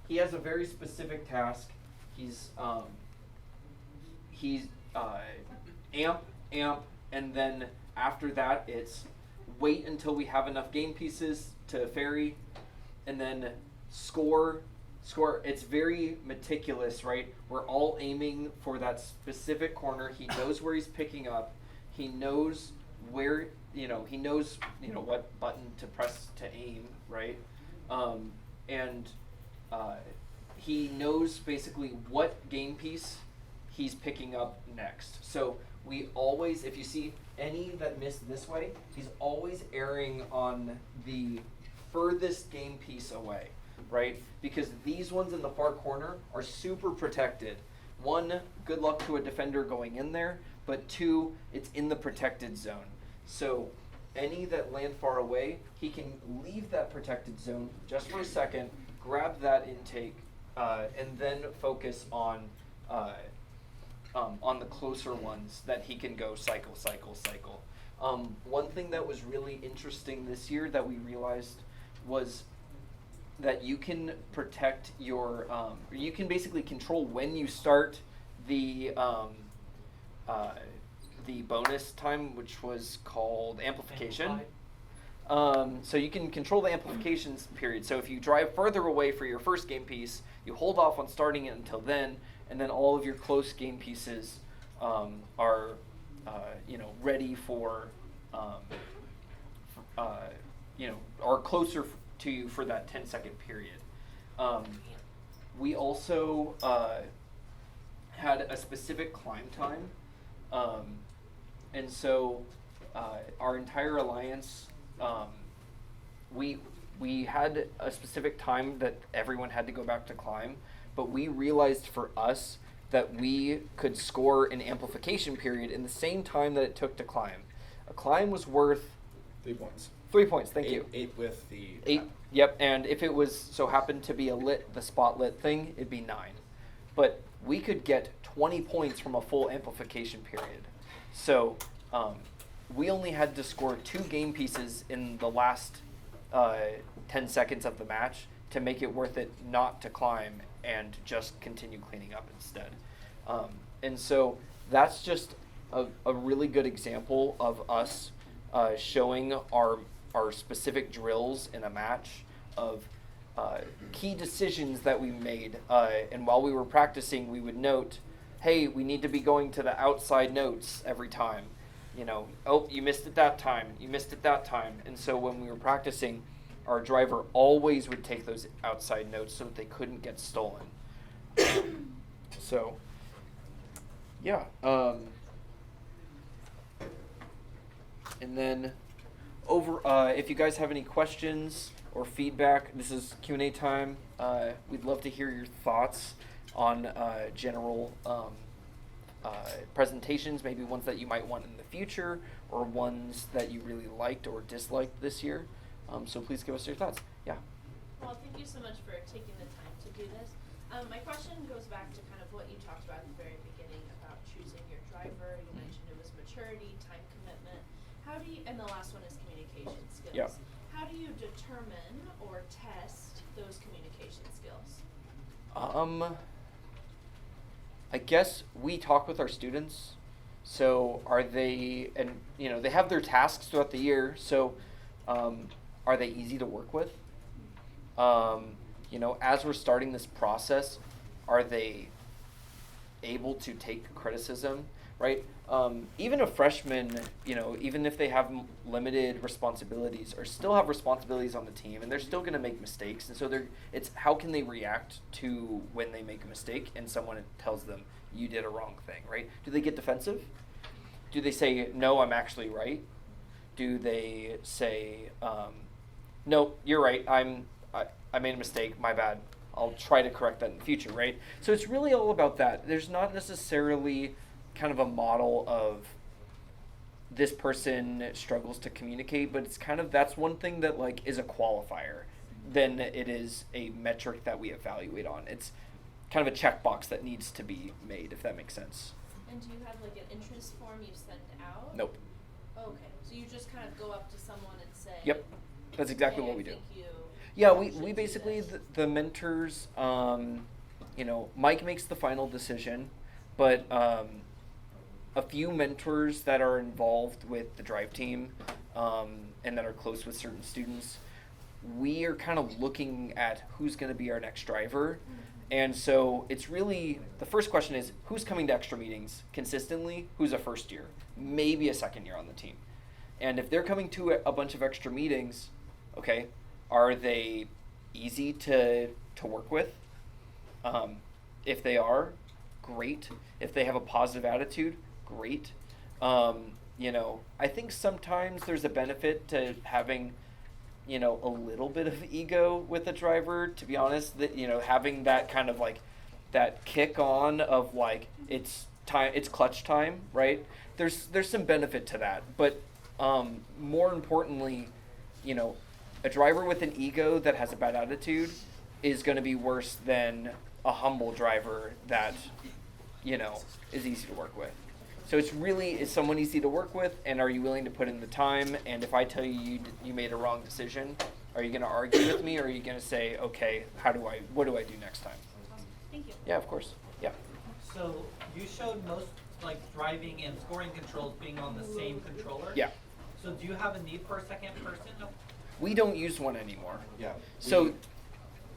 he has a very specific task. He's amp, and then after that it's wait until we have enough game pieces to ferry, and then score. It's very meticulous, right? We're all aiming for that specific corner. He knows where he's picking up. He knows where, he knows, what button to press to aim, right? And he knows basically what game piece he's picking up next. So we always, if you see any that miss this way, he's always erring on the furthest game piece away, right? Because these ones in the far corner are super protected. One, good luck to a defender going in there, but two, it's in the protected zone. So any that land far away, he can leave that protected zone just for a second, grab that intake, and then focus on the closer ones that he can go cycle. One thing that was really interesting this year that we realized was that you can protect your, you can basically control when you start the bonus time, which was called amplification. So you can control the amplifications period. So if you drive further away for your first game piece, you hold off on starting it until then, and then all of your close game pieces are, ready for, are closer to you for that 10-second period. We also had a specific climb time, and so our entire alliance, we had a specific time that everyone had to go back to climb, but we realized for us that we could score an amplification period in the same time that it took to climb. A climb was worth 3 points. 3 points. Thank you. 8 with the 8. Yep. And if it was so happened to be the spotlit thing, it'd be 9. But we could get 20 points from a full amplification period. So we only had to score 2 game pieces in the last 10 seconds of the match to make it worth it not to climb and just continue cleaning up instead. And so that's just a really good example of us showing our specific drills in a match of key decisions that we made. And while we were practicing, we would note, hey, we need to be going to the outside notes every time. Oh, you missed it that time. You missed it that time. And so when we were practicing, our driver always would take those outside notes so that they couldn't get stolen. So, yeah. And then if you guys have any questions or feedback, this is Q&A time. We'd love to hear your thoughts on general presentations, maybe ones that you might want in the future or ones that you really liked or disliked this year. So please give us your thoughts. Yeah. Well, thank you so much for taking the time to do this. My question goes back to kind of what you talked about at the very beginning about choosing your driver. You mentioned it was maturity, time commitment. How do you, and the last one is communication skills. Yeah. How do you determine or test those communication skills? I guess we talk with our students. So are they, and they have their tasks throughout the year. So are they easy to work with? As we're starting this process, are they able to take criticism, right? Even a freshman, even if they have limited responsibilities, or still have responsibilities on the team, and they're still going to make mistakes. And so it's how can they react to when they make a mistake and someone tells them you did a wrong thing, right? Do they get defensive? Do they say, no, I'm actually right? Do they say, no, you're right, I made a mistake, my bad. I'll try to correct that in the future, right? So it's really all about that. There's not necessarily kind of a model of this person struggles to communicate, but it's kind of, that's one thing that is a qualifier than it is a metric that we evaluate on. It's kind of a checkbox that needs to be made, if that makes sense. And do you have an interest form you send out? Nope. Okay, so you just kind of go up to someone and say, Yep, that's exactly "Hey, what I we do. think you Yeah, should we do basically, this." the mentors, Mike makes the final decision, but a few mentors that are involved with the drive team and that are close with certain students we are kind of looking at who's going to be our next driver. And so it's really, the first question is, who's coming to extra meetings consistently? Who's a first year? Maybe a second year on the team. And if they're coming to a bunch of extra meetings, okay, are they easy to work with? If they are, great. If they have a positive attitude, great. You know, I think sometimes there's a benefit to having, you know, a little bit of ego with a driver, to be honest, that, you know, having that kind of like that kick on of like it's time, it's clutch time, right? There's some benefit to that, but more importantly, you know, a driver with an ego that has a bad attitude is going to be worse than a humble driver that, you know, is easy to work with. So it's really, is someone easy to work with, and are you willing to put in the time? And if I tell you you made a wrong decision, are you going to argue with me, or are you going to say, okay, what do I do next time? Thank you. Yeah, of course. Yeah. So you showed most like driving and scoring controls being on the same controller. Yeah. So do you have a need for a second person? We don't use one anymore. Yeah. So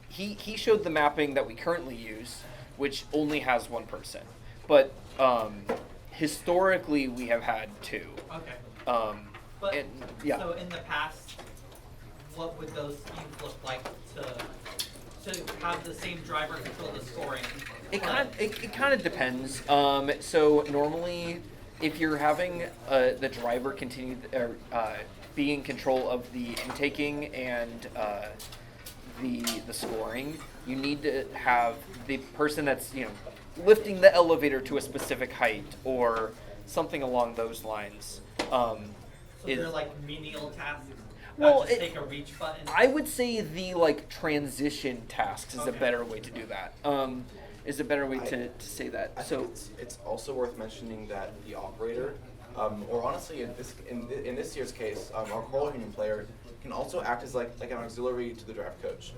he showed the mapping that we currently use, which only has one person. But historically, we have had two. Okay. But and, yeah. so in the past, what would those schemes look like to have the same driver control the scoring? It kind of depends. So normally, if you're having the driver continue or be in control of the intaking and the scoring, you need to have the person that's, you know, lifting the elevator to a specific height or something along those lines. So they're like menial tasks. Well, Not just take a reach button. I would say the like transition tasks is a Okay. better way to do that. Is a better way to say that. I So think it's also worth mentioning that the operator, or honestly in this year's case, our Coral Union player can also act as like an auxiliary to the draft coach.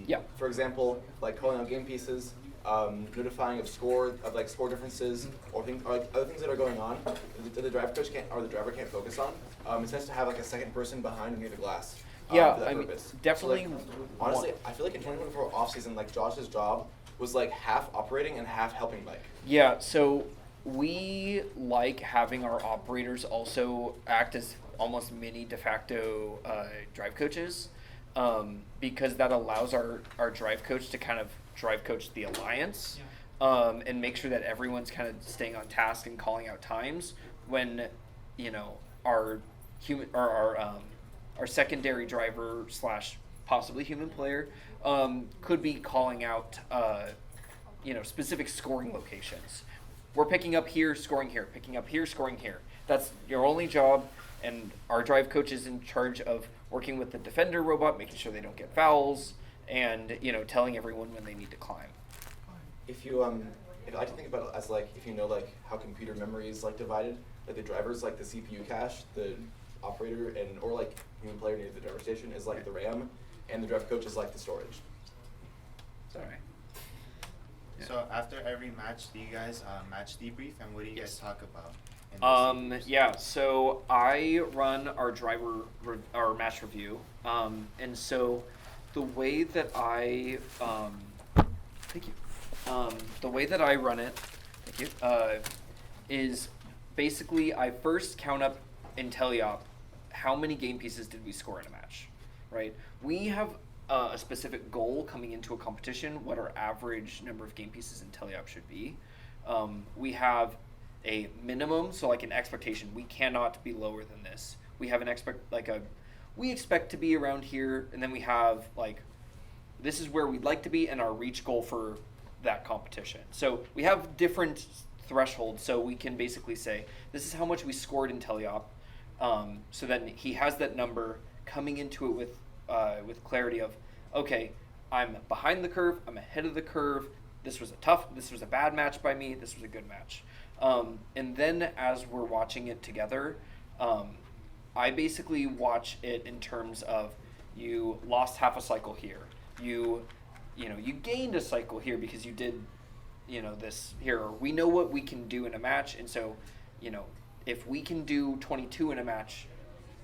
Yeah. For example, like calling out game pieces, notifying of score differences, or like other things that are going on that the draft coach can't or the driver can't focus on. It's nice to have like a second person behind near the glass. Yeah, for that I mean, purpose. definitely So, like, honestly, I feel like in 2024 off season, like Josh's job was like half operating and half helping Mike. yeah, so we like having our operators also act as almost mini de facto drive coaches, because that allows our drive coach to kind of drive coach the alliance, and make sure that everyone's kind of staying on task and calling out times when, you know, our human or our secondary driver slash possibly human player could be calling out you know, specific scoring locations. We're picking up here, scoring here, picking up here, scoring here. That's your only job, and our drive coach is in charge of working with the defender robot, making sure they don't get fouls, and, you know, telling everyone when they need to climb. If you if I like to think about it as like if you know like how computer memory is like divided, like the driver's like the CPU cache, the operator and or like human player near the driver station is like the RAM, and the drive coach is like the storage. Sorry. So after every match, do you guys match debrief, and what do you guys talk about? in those debriefs? Yeah, so I run our our match review, and so the way that I, thank you, the way that I run it, thank you, is basically I first count up in Teleop how many game pieces did we score in a match, right? We have a specific goal coming into a competition, what our average number of game pieces in Teleop should be. We have a minimum, so like an expectation. We cannot be lower than this. We have we expect to be around here, and then we have like, this is where we'd like to be and our reach goal for that competition. So we have different thresholds, so we can basically say, this is how much we scored in Teleop, so then he has that number coming into it with clarity of, okay, I'm behind the curve, I'm ahead of the curve, this was a bad match by me, this was a good match. And then as we're watching it together, I basically watch it in terms of, you lost half a cycle here, you gained a cycle here because you did, this here. We know what we can do in a match, and so, if we can do 22 in a match,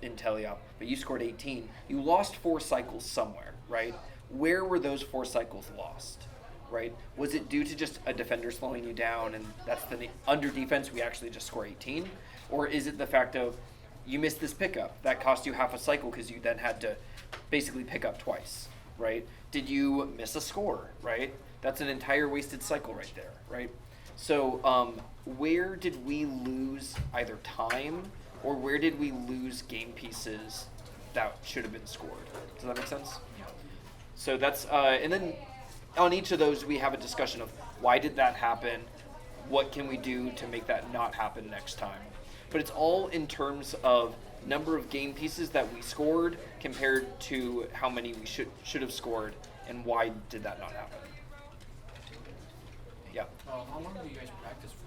IntelliOp, but you scored 18. You lost 4 cycles somewhere, right? Where were those 4 cycles lost, right? Was it due to just a defender slowing you down and that's the under defense we actually just score 18? Or is it the fact of you missed this pickup that cost you half a cycle because you then had to basically pick up twice, right? Did you miss a score, right? That's an entire wasted cycle right there, right? So where did we lose either time or where did we lose game pieces that should have been scored? Does that make sense? So that's, and then on each of those we have a discussion of why did that happen? What can we do to make that not happen next time? But it's all in terms of number of game pieces that we scored compared to how many we should have scored and why did that not happen? Yeah. How long do you guys practice for?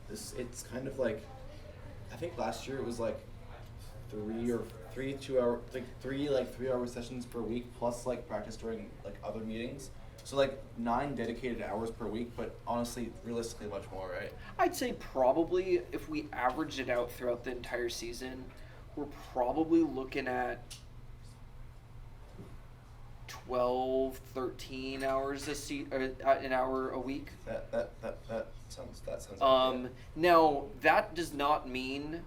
It's kind of like, I think last year it was like 3-hour sessions per week plus like practice during like other meetings. So like 9 dedicated hours per week, but honestly, realistically much more, right? I'd say probably if we averaged it out throughout the entire season, we're probably looking at 12, 13 hours an hour a week. That sounds accurate. Now that does not mean,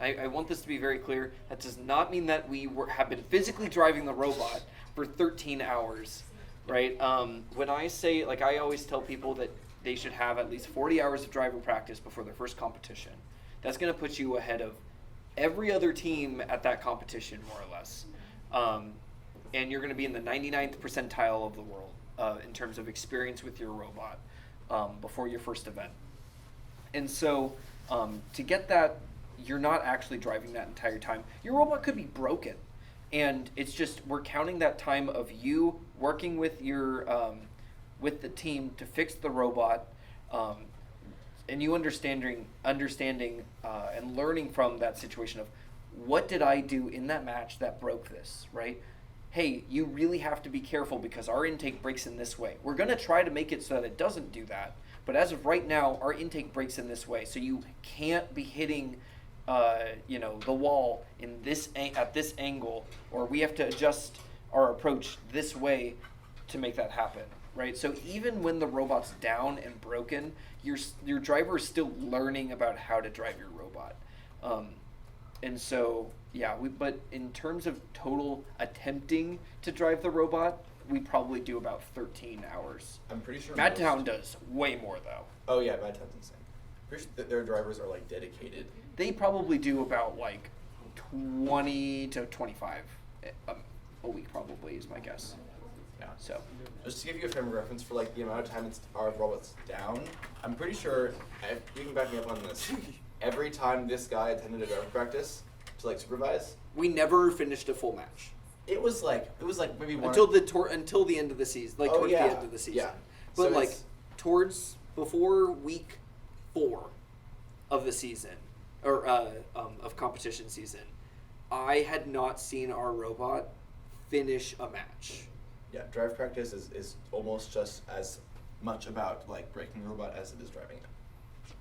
I want this to be very clear, that does not mean that we have been physically driving the robot for 13 hours, right? When I say, like I always tell people that they should have at least 40 hours of driver practice before their first competition. That's going to put you ahead of every other team at that competition, more or less. And you're going to be in the 99th percentile of the world in terms of experience with your robot before your first event. And so to get that, you're not actually driving that entire time. Your robot could be broken. And it's just, we're counting that time of you working with your, with the team to fix the robot, and you understanding and learning from that situation of what did I do in that match that broke this, right? Hey, you really have to be careful because our intake breaks in this way. We're going to try to make it so that it doesn't do that. But as of right now, our intake breaks in this way. So you can't be hitting the wall in this at this angle, or we have to adjust our approach this way to make that happen, right? So even when the robot's down and broken, your driver is still learning about how to drive your robot. And so, yeah, but in terms of total attempting to drive the robot, we probably do about 13 hours. I'm pretty sure Madtown does way more though. Oh yeah, Madtown's insane. Pretty sure that their drivers are like dedicated. They probably do about like 20 to 25 a week, probably is my guess. Yeah. So Just to give you a frame of reference for like the amount of time our robot's down, I'm pretty sure, you can back me up on this, every time this guy attended a driver practice to like supervise, We never finished a full match it was like maybe one until the end of the season, like Oh, towards yeah. the end of the season. Yeah. But So like it's- towards before week 4 of the season or of competition season, I had not seen our robot finish a match. Yeah, drive practice is almost just as much about like breaking the robot as it is driving it.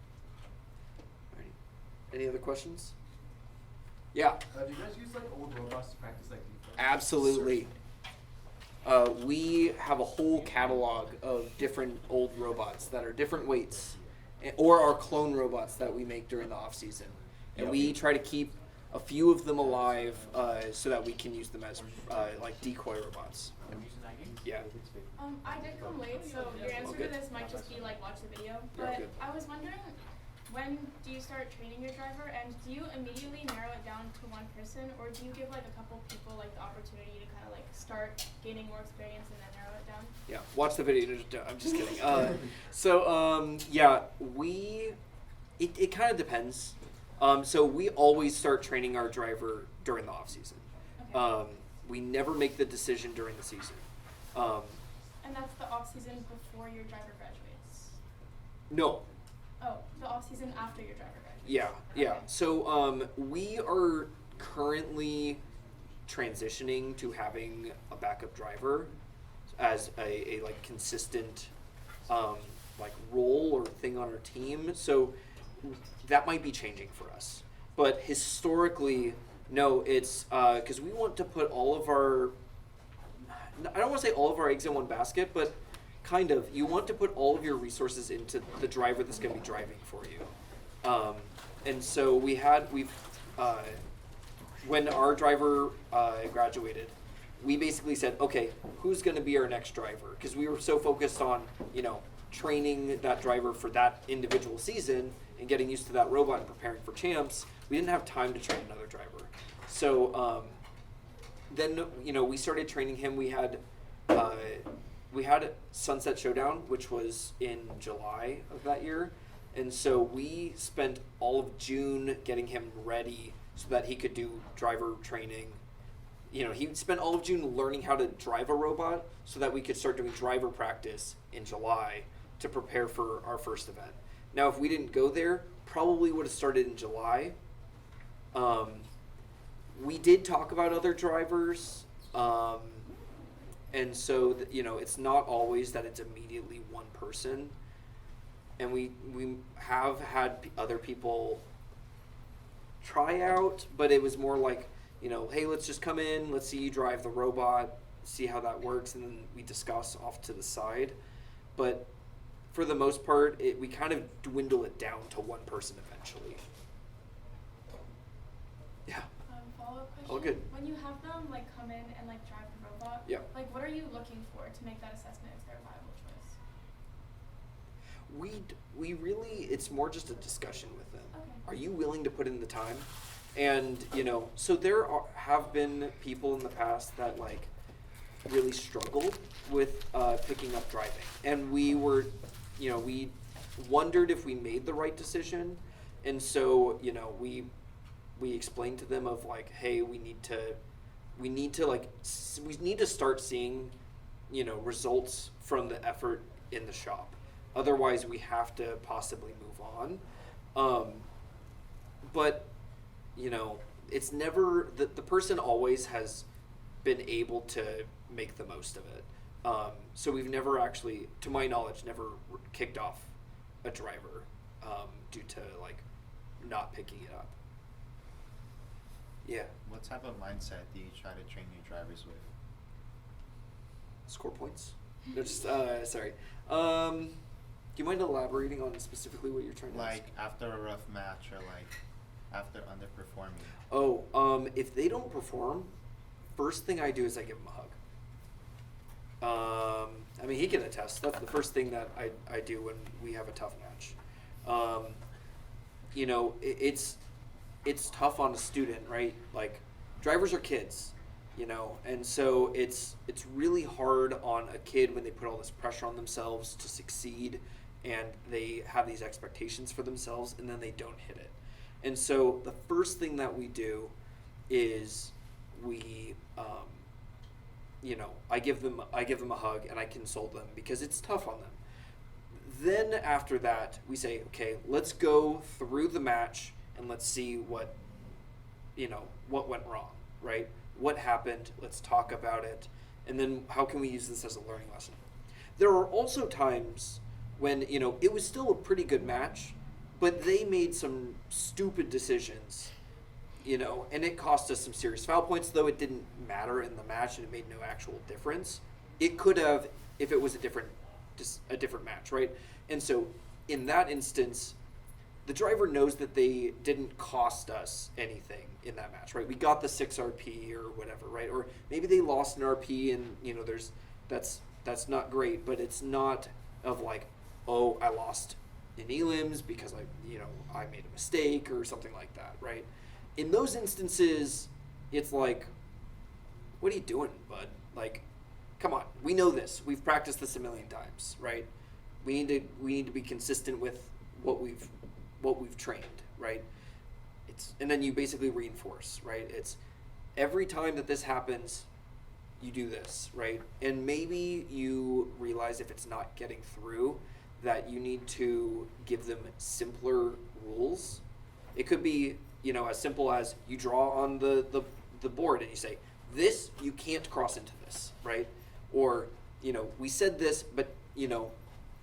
Alright. Any other questions? Yeah. Do you guys use like old robots to practice like defense? Absolutely. We have a whole catalog of different old robots that are different weights, or our clone robots that we make during the off season, and Yep. we try to keep a few of them alive so that we can use them as like decoy robots. Yeah. I did come late, so your answer good. to this might just be like watch the video. You're But good. I was wondering, when do you start training your driver, and do you immediately narrow it down to one person, or do you give like a couple people like the opportunity to kind of like start gaining more experience and then narrow it down? Yeah, watch the video. I'm just kidding. It kind of depends. So we always start training our driver during the off season. Okay. We never make the decision during the season. And that's the off season before your driver graduates. No. Oh, the off season after your driver graduates. Yeah, yeah. Okay. So we are currently transitioning to having a backup driver as a like consistent like role or thing on our team. So that might be changing for us. but historically, no, it's because we want to put all of our, I don't want to say all of our eggs in one basket, but kind of. You want to put all of your resources into the driver that's going to be driving for you. And so when our driver graduated, we basically said, okay, who's going to be our next driver? Because we were so focused on, training that driver for that individual season and getting used to that robot and preparing for champs, we didn't have time to train another driver. So then, we started training him. We had Sunset Showdown, which was in July of that year. And so we spent all of June getting him ready so that he could do driver training. He spent all of June learning how to drive a robot so that we could start doing driver practice in July to prepare for our first event. Now, if we didn't go there, probably would have started in July. We did talk about other drivers, and so it's not always that it's immediately one person. And we have had other people try out, but it was more like, hey, let's just come in, let's see you drive the robot, see how that works, and then we discuss off to the side. But for the most part, we kind of dwindle it down to one person eventually. Yeah. Follow-up question. All good. When you have them come in and drive the robot, Yeah. What are you looking for to make that assessment if they're a viable choice? We really, it's more just a discussion with them. Okay. Are you willing to put in the time? And so have been people in the past that really struggled with picking up driving, and we were, we wondered if we made the right decision, and so we explained to them of hey, we need to start seeing results from the effort in the shop. Otherwise, we have to possibly move on. But, it's never, the person always has been able to make the most of it. So we've never actually, to my knowledge, never kicked off a driver due to, not picking it up. Yeah. What type of mindset do you try to train your drivers with? Score points? No, just, sorry. Do you mind elaborating on specifically what you're trying to ask? After a rough match or after underperforming. Oh, if they don't perform, first thing I do is I give them a hug. I mean, he can attest. That's the first thing that I do when we have a tough match. It's tough on a student, right? Drivers are kids, and so it's really hard on a kid when they put all this pressure on themselves to succeed, and they have these expectations for themselves, and then they don't hit it. And so the first thing that we do is I give them a hug and I console them because it's tough on them. Then after that, we say, okay, let's go through the match and let's see what went wrong, right? What happened? Let's talk about it. And then how can we use this as a learning lesson? There are also times when, it was still a pretty good match, but they made some stupid decisions, and it cost us some serious foul points, though it didn't matter in the match and it made no actual difference. It could have if it was a different match, right? And so in that instance, the driver knows that they didn't cost us anything in that match, right? We got the 6 RP or whatever, right? Or maybe they lost an RP and, that's not great, but it's not of oh, I lost in elims because I made a mistake or something like that, right? In those instances, it's what are you doing, bud? Come on, we know this. We've practiced this a million times, right? We need to be consistent with what we've trained, right? And then you basically reinforce, right? It's every time that this happens, you do this, right? And maybe you realize if it's not getting through that you need to give them simpler rules. It could be, as simple as you draw on the board and you say, this, you can't cross into this, right? Or, we said this, but,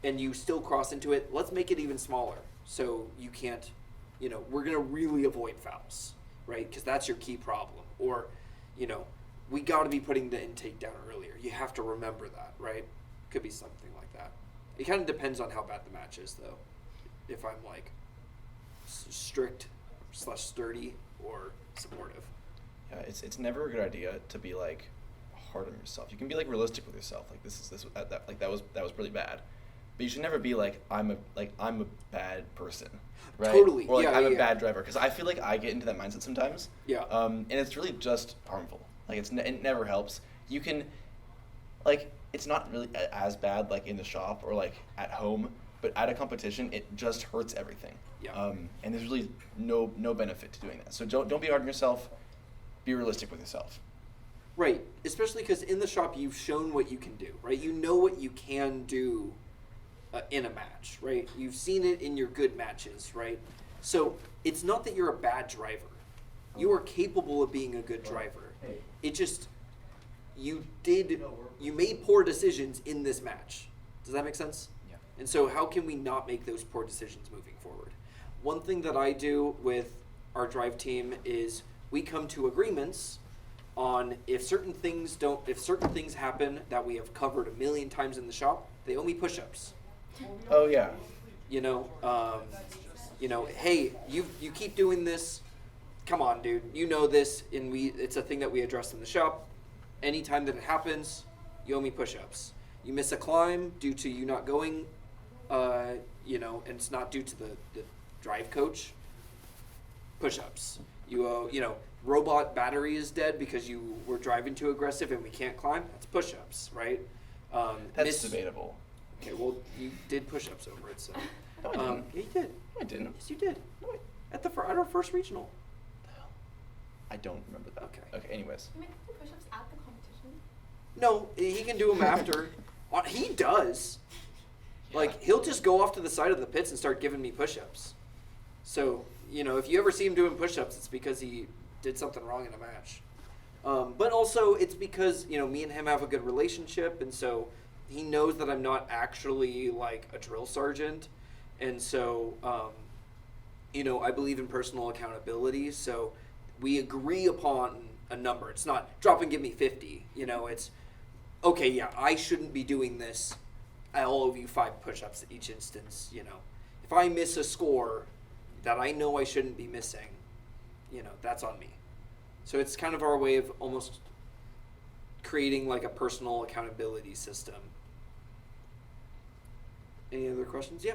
and you still cross into it. Let's make it even smaller so you can't you know, we're going to really avoid fouls, right? Because that's your key problem. Or, you know, we got to be putting the intake down earlier. You have to remember that, right? Could be something like that. It kind of depends on how bad the match is, though. If I'm like strict / sturdy or supportive. Yeah, it's never a good idea to be like hard on yourself. You can be like realistic with yourself. Like that was really bad. But you should never be like I'm a bad person, right? Totally. Or like Yeah, I'm a yeah. bad driver, because I feel like I get into that mindset sometimes. Yeah. And it's really just harmful. Like it never helps. You can, like, it's not really as bad like in the shop or like at home, but at a competition it just hurts everything. Yeah. And there's really no benefit to doing that. So don't be hard on yourself. Be realistic with yourself. Right, especially because in the shop you've shown what you can do, right? You know what you can do in a match, right? You've seen it in your good matches, right? So it's not that you're a bad driver. You are capable of being a good driver. It just, you made poor decisions in this match. Does that make sense? Yeah. And so how can we not make those poor decisions moving forward? One thing that I do with our drive team is we come to agreements on if certain things happen that we have covered a million times in the shop, they owe me push-ups. Oh yeah. You know, hey, you keep doing this. Come on, dude. You know this, and it's a thing that we address in the shop. Anytime that it happens, you owe me push-ups. You miss a climb due to you not going, and it's not due to the drive coach. Push-ups. You owe, robot battery is dead because you were driving too aggressive and we can't climb. That's push-ups, right? That's debatable. Okay, well, you did push-ups over it, so. No, I didn't. Yeah, you did. No, I didn't. Yes, you did. No, at our first regional. I don't remember that. Okay. Anyways. You make the push-ups at the competition? No, he can do them after. He does. Like, he'll just go off to the side of the pits and start giving me push-ups. So, if you ever see him doing push-ups, it's because he did something wrong in a match. But also, it's because, me and him have a good relationship, and so he knows that I'm not actually, like, a drill sergeant. And so, I believe in personal accountability, so we agree upon a number. It's not drop and give me 50. It's, okay, yeah, I shouldn't be doing this. I'll owe you 5 push-ups at each instance, If I miss a score that I know I shouldn't be missing, that's on me. So it's kind of our way of almost creating like a personal accountability system. Any other questions? Yeah.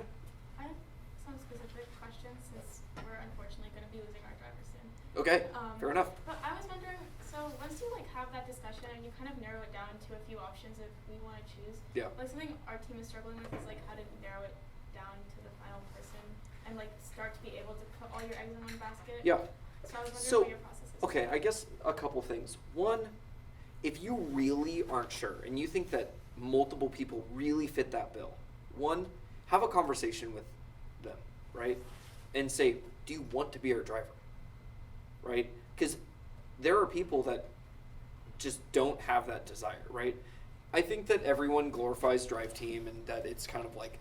I have some specific questions since we're unfortunately going to be losing our driver soon. Okay, fair enough. But I was wondering, so once you have that discussion and you kind of narrow it down to a few options if we want to choose, Yeah. something our team is struggling with is how to narrow it down to the final person and start to be able to put all your eggs in one basket. Yeah. So I was wondering So, what your process is. okay, I guess a couple things. One, if you really aren't sure and you think that multiple people really fit that bill, one, have a conversation with them, right? And say, do you want to be our driver? Right? Because there are people that just don't have that desire, right? I think that everyone glorifies drive team and that it's kind of like,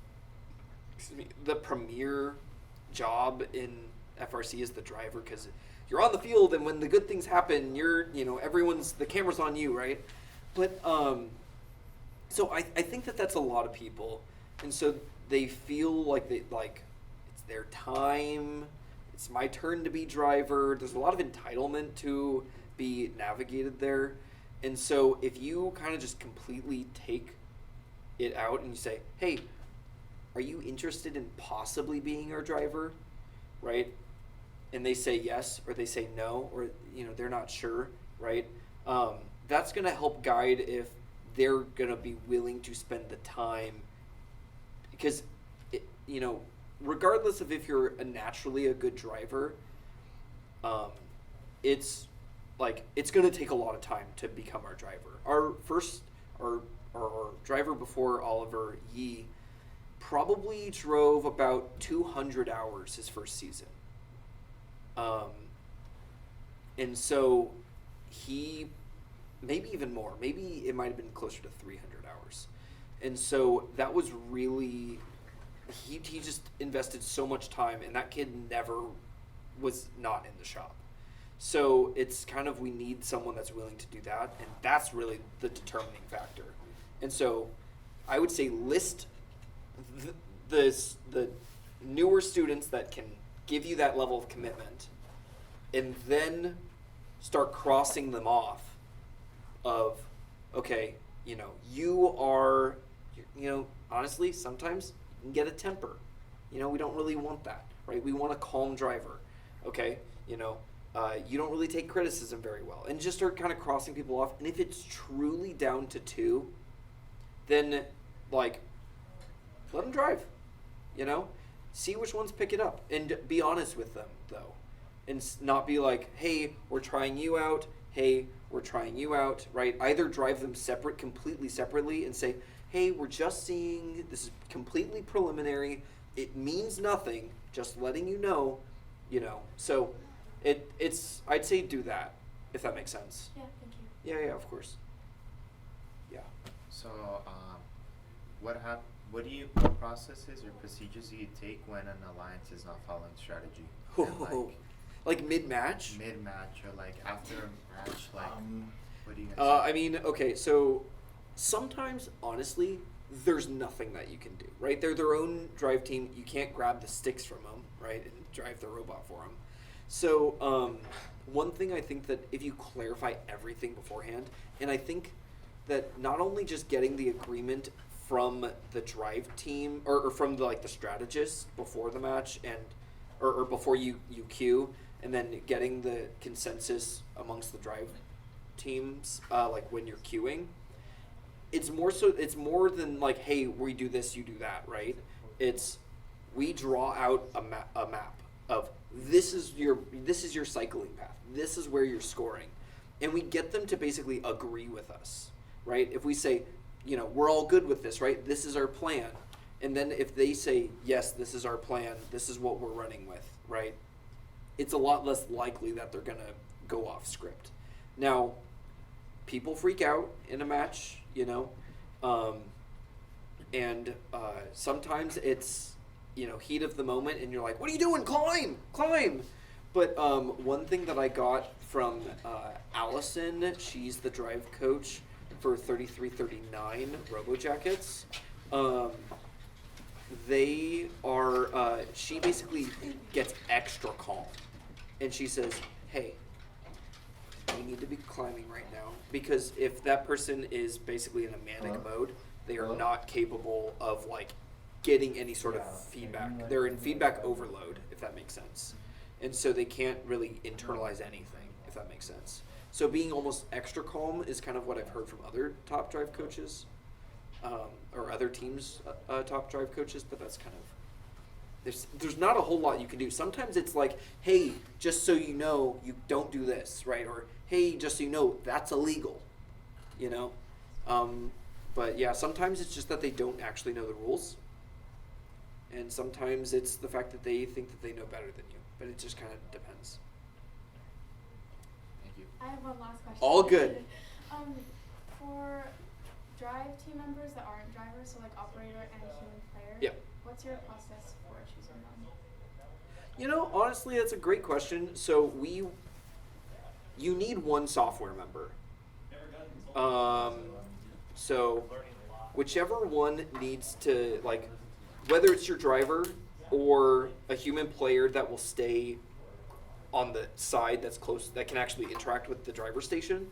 the premier job in FRC is the driver because you're on the field and when the good things happen, the camera's on you, right? But, so I think that that's a lot of people. And so they feel like it's their time, it's my turn to be driver. There's a lot of entitlement to be navigated there. And so if you kind of just completely take it out and you say, hey, are you interested in possibly being our driver, right? And they say yes, or they say no, or, they're not sure, right? That's going to help guide if they're going to be willing to spend the time because, regardless of if you're naturally a good driver, it's going to take a lot of time to become our driver. Our driver before Oliver, Yee, probably drove about 200 hours his first season. And so he, maybe even more, maybe it might have been closer to 300 hours. And so that was really, he just invested so much time, and that kid never was not in the shop. So it's kind of, we need someone that's willing to do that, and that's really the determining factor. And so I would say list the newer students that can give you that level of commitment, and then start crossing them off of, okay, you know, you are, you know, honestly, sometimes you can get a temper. You know, we don't really want that, right? We want a calm driver, okay? You know, you don't really take criticism very well. And just start kind of crossing people off. And if it's truly down to 2, then, like, let them drive, you know? See which ones pick it up. And be honest with them, though. And not be like, hey, we're trying you out. Hey, we're trying you out, right? Either drive them completely separately and say, hey, we're just seeing, this is completely preliminary. It means nothing, just letting you know. So it's, I'd say do that, if that makes sense. Yeah, thank you. Yeah, of course. Yeah. So, what processes or procedures do you take when an alliance is not following strategy? And, Like mid-match? Mid-match or like after a match, like what do you guys I mean, okay, so sometimes, honestly, there's nothing that you can do, right? They're their own drive team. You can't grab the sticks from them, right, and drive the robot for them. So one thing I think that if you clarify everything beforehand, and I think that not only just getting the agreement from the drive team or from the strategist before the match and or before you queue, and then getting the consensus amongst the drive teams like when you're queuing. It's more than like, hey, we do this, you do that, right? It's we draw out a map of this is your cycling path. This is where you're scoring. And we get them to basically agree with us, right? If we say, you know, we're all good with this, right? This is our plan. And then if they say, yes, this is our plan, this is what we're running with, right? It's a lot less likely that they're going to go off script. Now, people freak out in a match, you know, and sometimes it's, you know, heat of the moment and you're like, what are you doing? Climb! But one thing that I got from Allison, she's the drive coach for 3339 Robo Jackets. They are, she basically gets extra calm. And she says, hey, we need to be climbing right now. Because if that person is basically in a manic mode, they are not capable of like getting any sort of feedback. They're in feedback overload, if that makes sense. And so they can't really internalize anything, if that makes sense. So being almost extra calm is kind of what I've heard from other top drive coaches, or other teams' top drive coaches, but that's kind of, there's not a whole lot you can do. Sometimes it's like, hey, just so you know, you don't do this, right? Or, hey, just so you know, that's illegal, you know? But yeah, sometimes it's just that they don't actually know the rules. And sometimes it's the fact that they think that they know better than you. But it just kind of depends. Thank you. I have one last question. All good. For drive team members that aren't drivers, so like operator and human player, Yep. what's your process for choosing them? You know, honestly, that's a great question. So you need one software member. So whichever one needs to, like, whether it's your driver or a human player that will stay on the side that's close, that can actually interact with the driver station,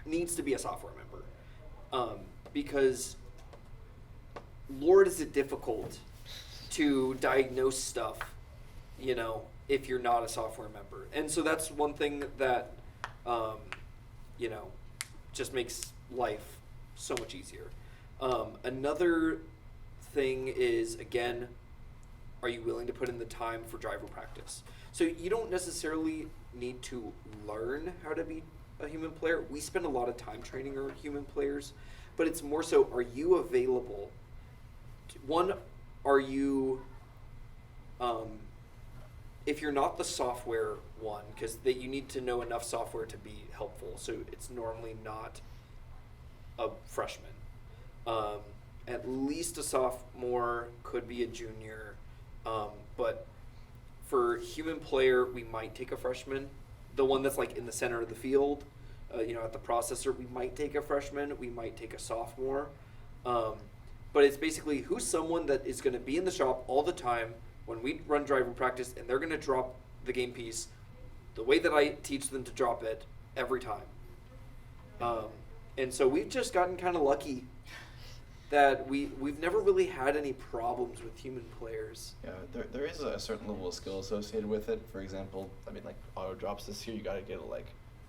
needs to be a software member. Because Lord, is it difficult to diagnose stuff, you know, if you're not a software member. And so that's one thing that, you know, just makes life so much easier. Another thing is, again, are you willing to put in the time for driver practice? So you don't necessarily need to learn how to be a human player. We spend a lot of time training our human players, but it's more so, are you available? One, are you, if you're not the software one, because you need to know enough software to be helpful, so it's normally not a freshman. At least a sophomore, could be a junior, but for human player, we might take a freshman. The one that's like in the center of the field, at the processor, we might take a freshman. We might take a sophomore. But it's basically who's someone that is going to be in the shop all the time when we run driver practice, and they're going to drop the game piece the way that I teach them to drop it every time. And so we've just gotten kind of lucky that we've never really had any problems with human players. Yeah, there is a certain level of skill associated with it. For example, I mean, like auto drops this year, you got to get it like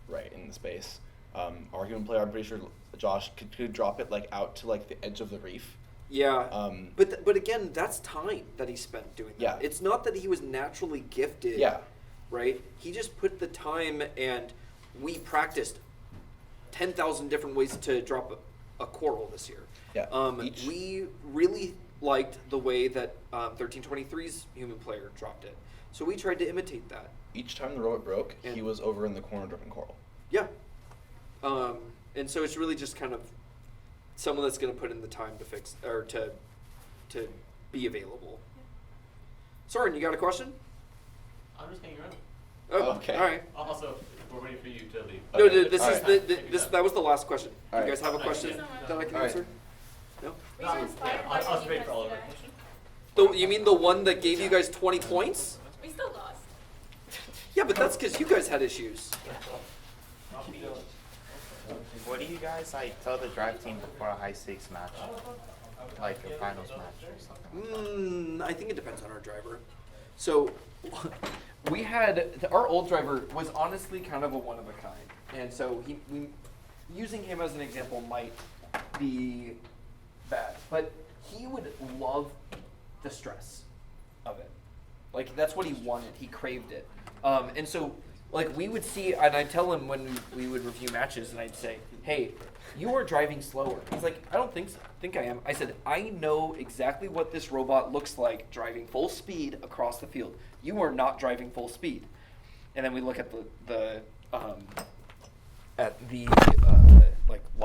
right in the space. Our human player, I'm pretty sure Josh could drop it like out to like the edge of the reef. Yeah, but again, that's time that he spent doing that. Yeah. It's not that he was naturally gifted. Yeah. Right? He just put the time, and we practiced 10,000 different ways to drop a coral this year. Yeah. We really liked the way that 1323's human player dropped it, so we tried to imitate that. Each time the robot broke, And- he was over in the corner dropping coral. Yeah. And so it's really just kind of someone that's going to put in the time to fix or to be available. Soren, you got a question? I'm just hanging around. Oh, Okay. All right. Also, we're waiting for you to leave. No, Okay. this All is right. that was the last question. All You right. guys have a Thank question you. that I can All right. answer? No. Were you inspired Yeah, by I'll the speak for all of defense it. You mean the one that gave you guys 20 points? today? We still lost. Yeah, but that's because you guys had issues. What do you guys like tell the drive team before a high stakes match? Like a finals match or something? I think it depends on our driver. So, We had our old driver was honestly kind of a one of a kind, and so using him as an example might be bad, but he would love the stress of it. Like that's what he wanted. He craved it, and so like we would see, and I'd tell him when we would review matches, and I'd say, "Hey, you are driving slower." He's like, "I don't think I am." I said, "I know exactly what this robot looks like driving full speed across the field. You are not driving full speed." And then we look at the like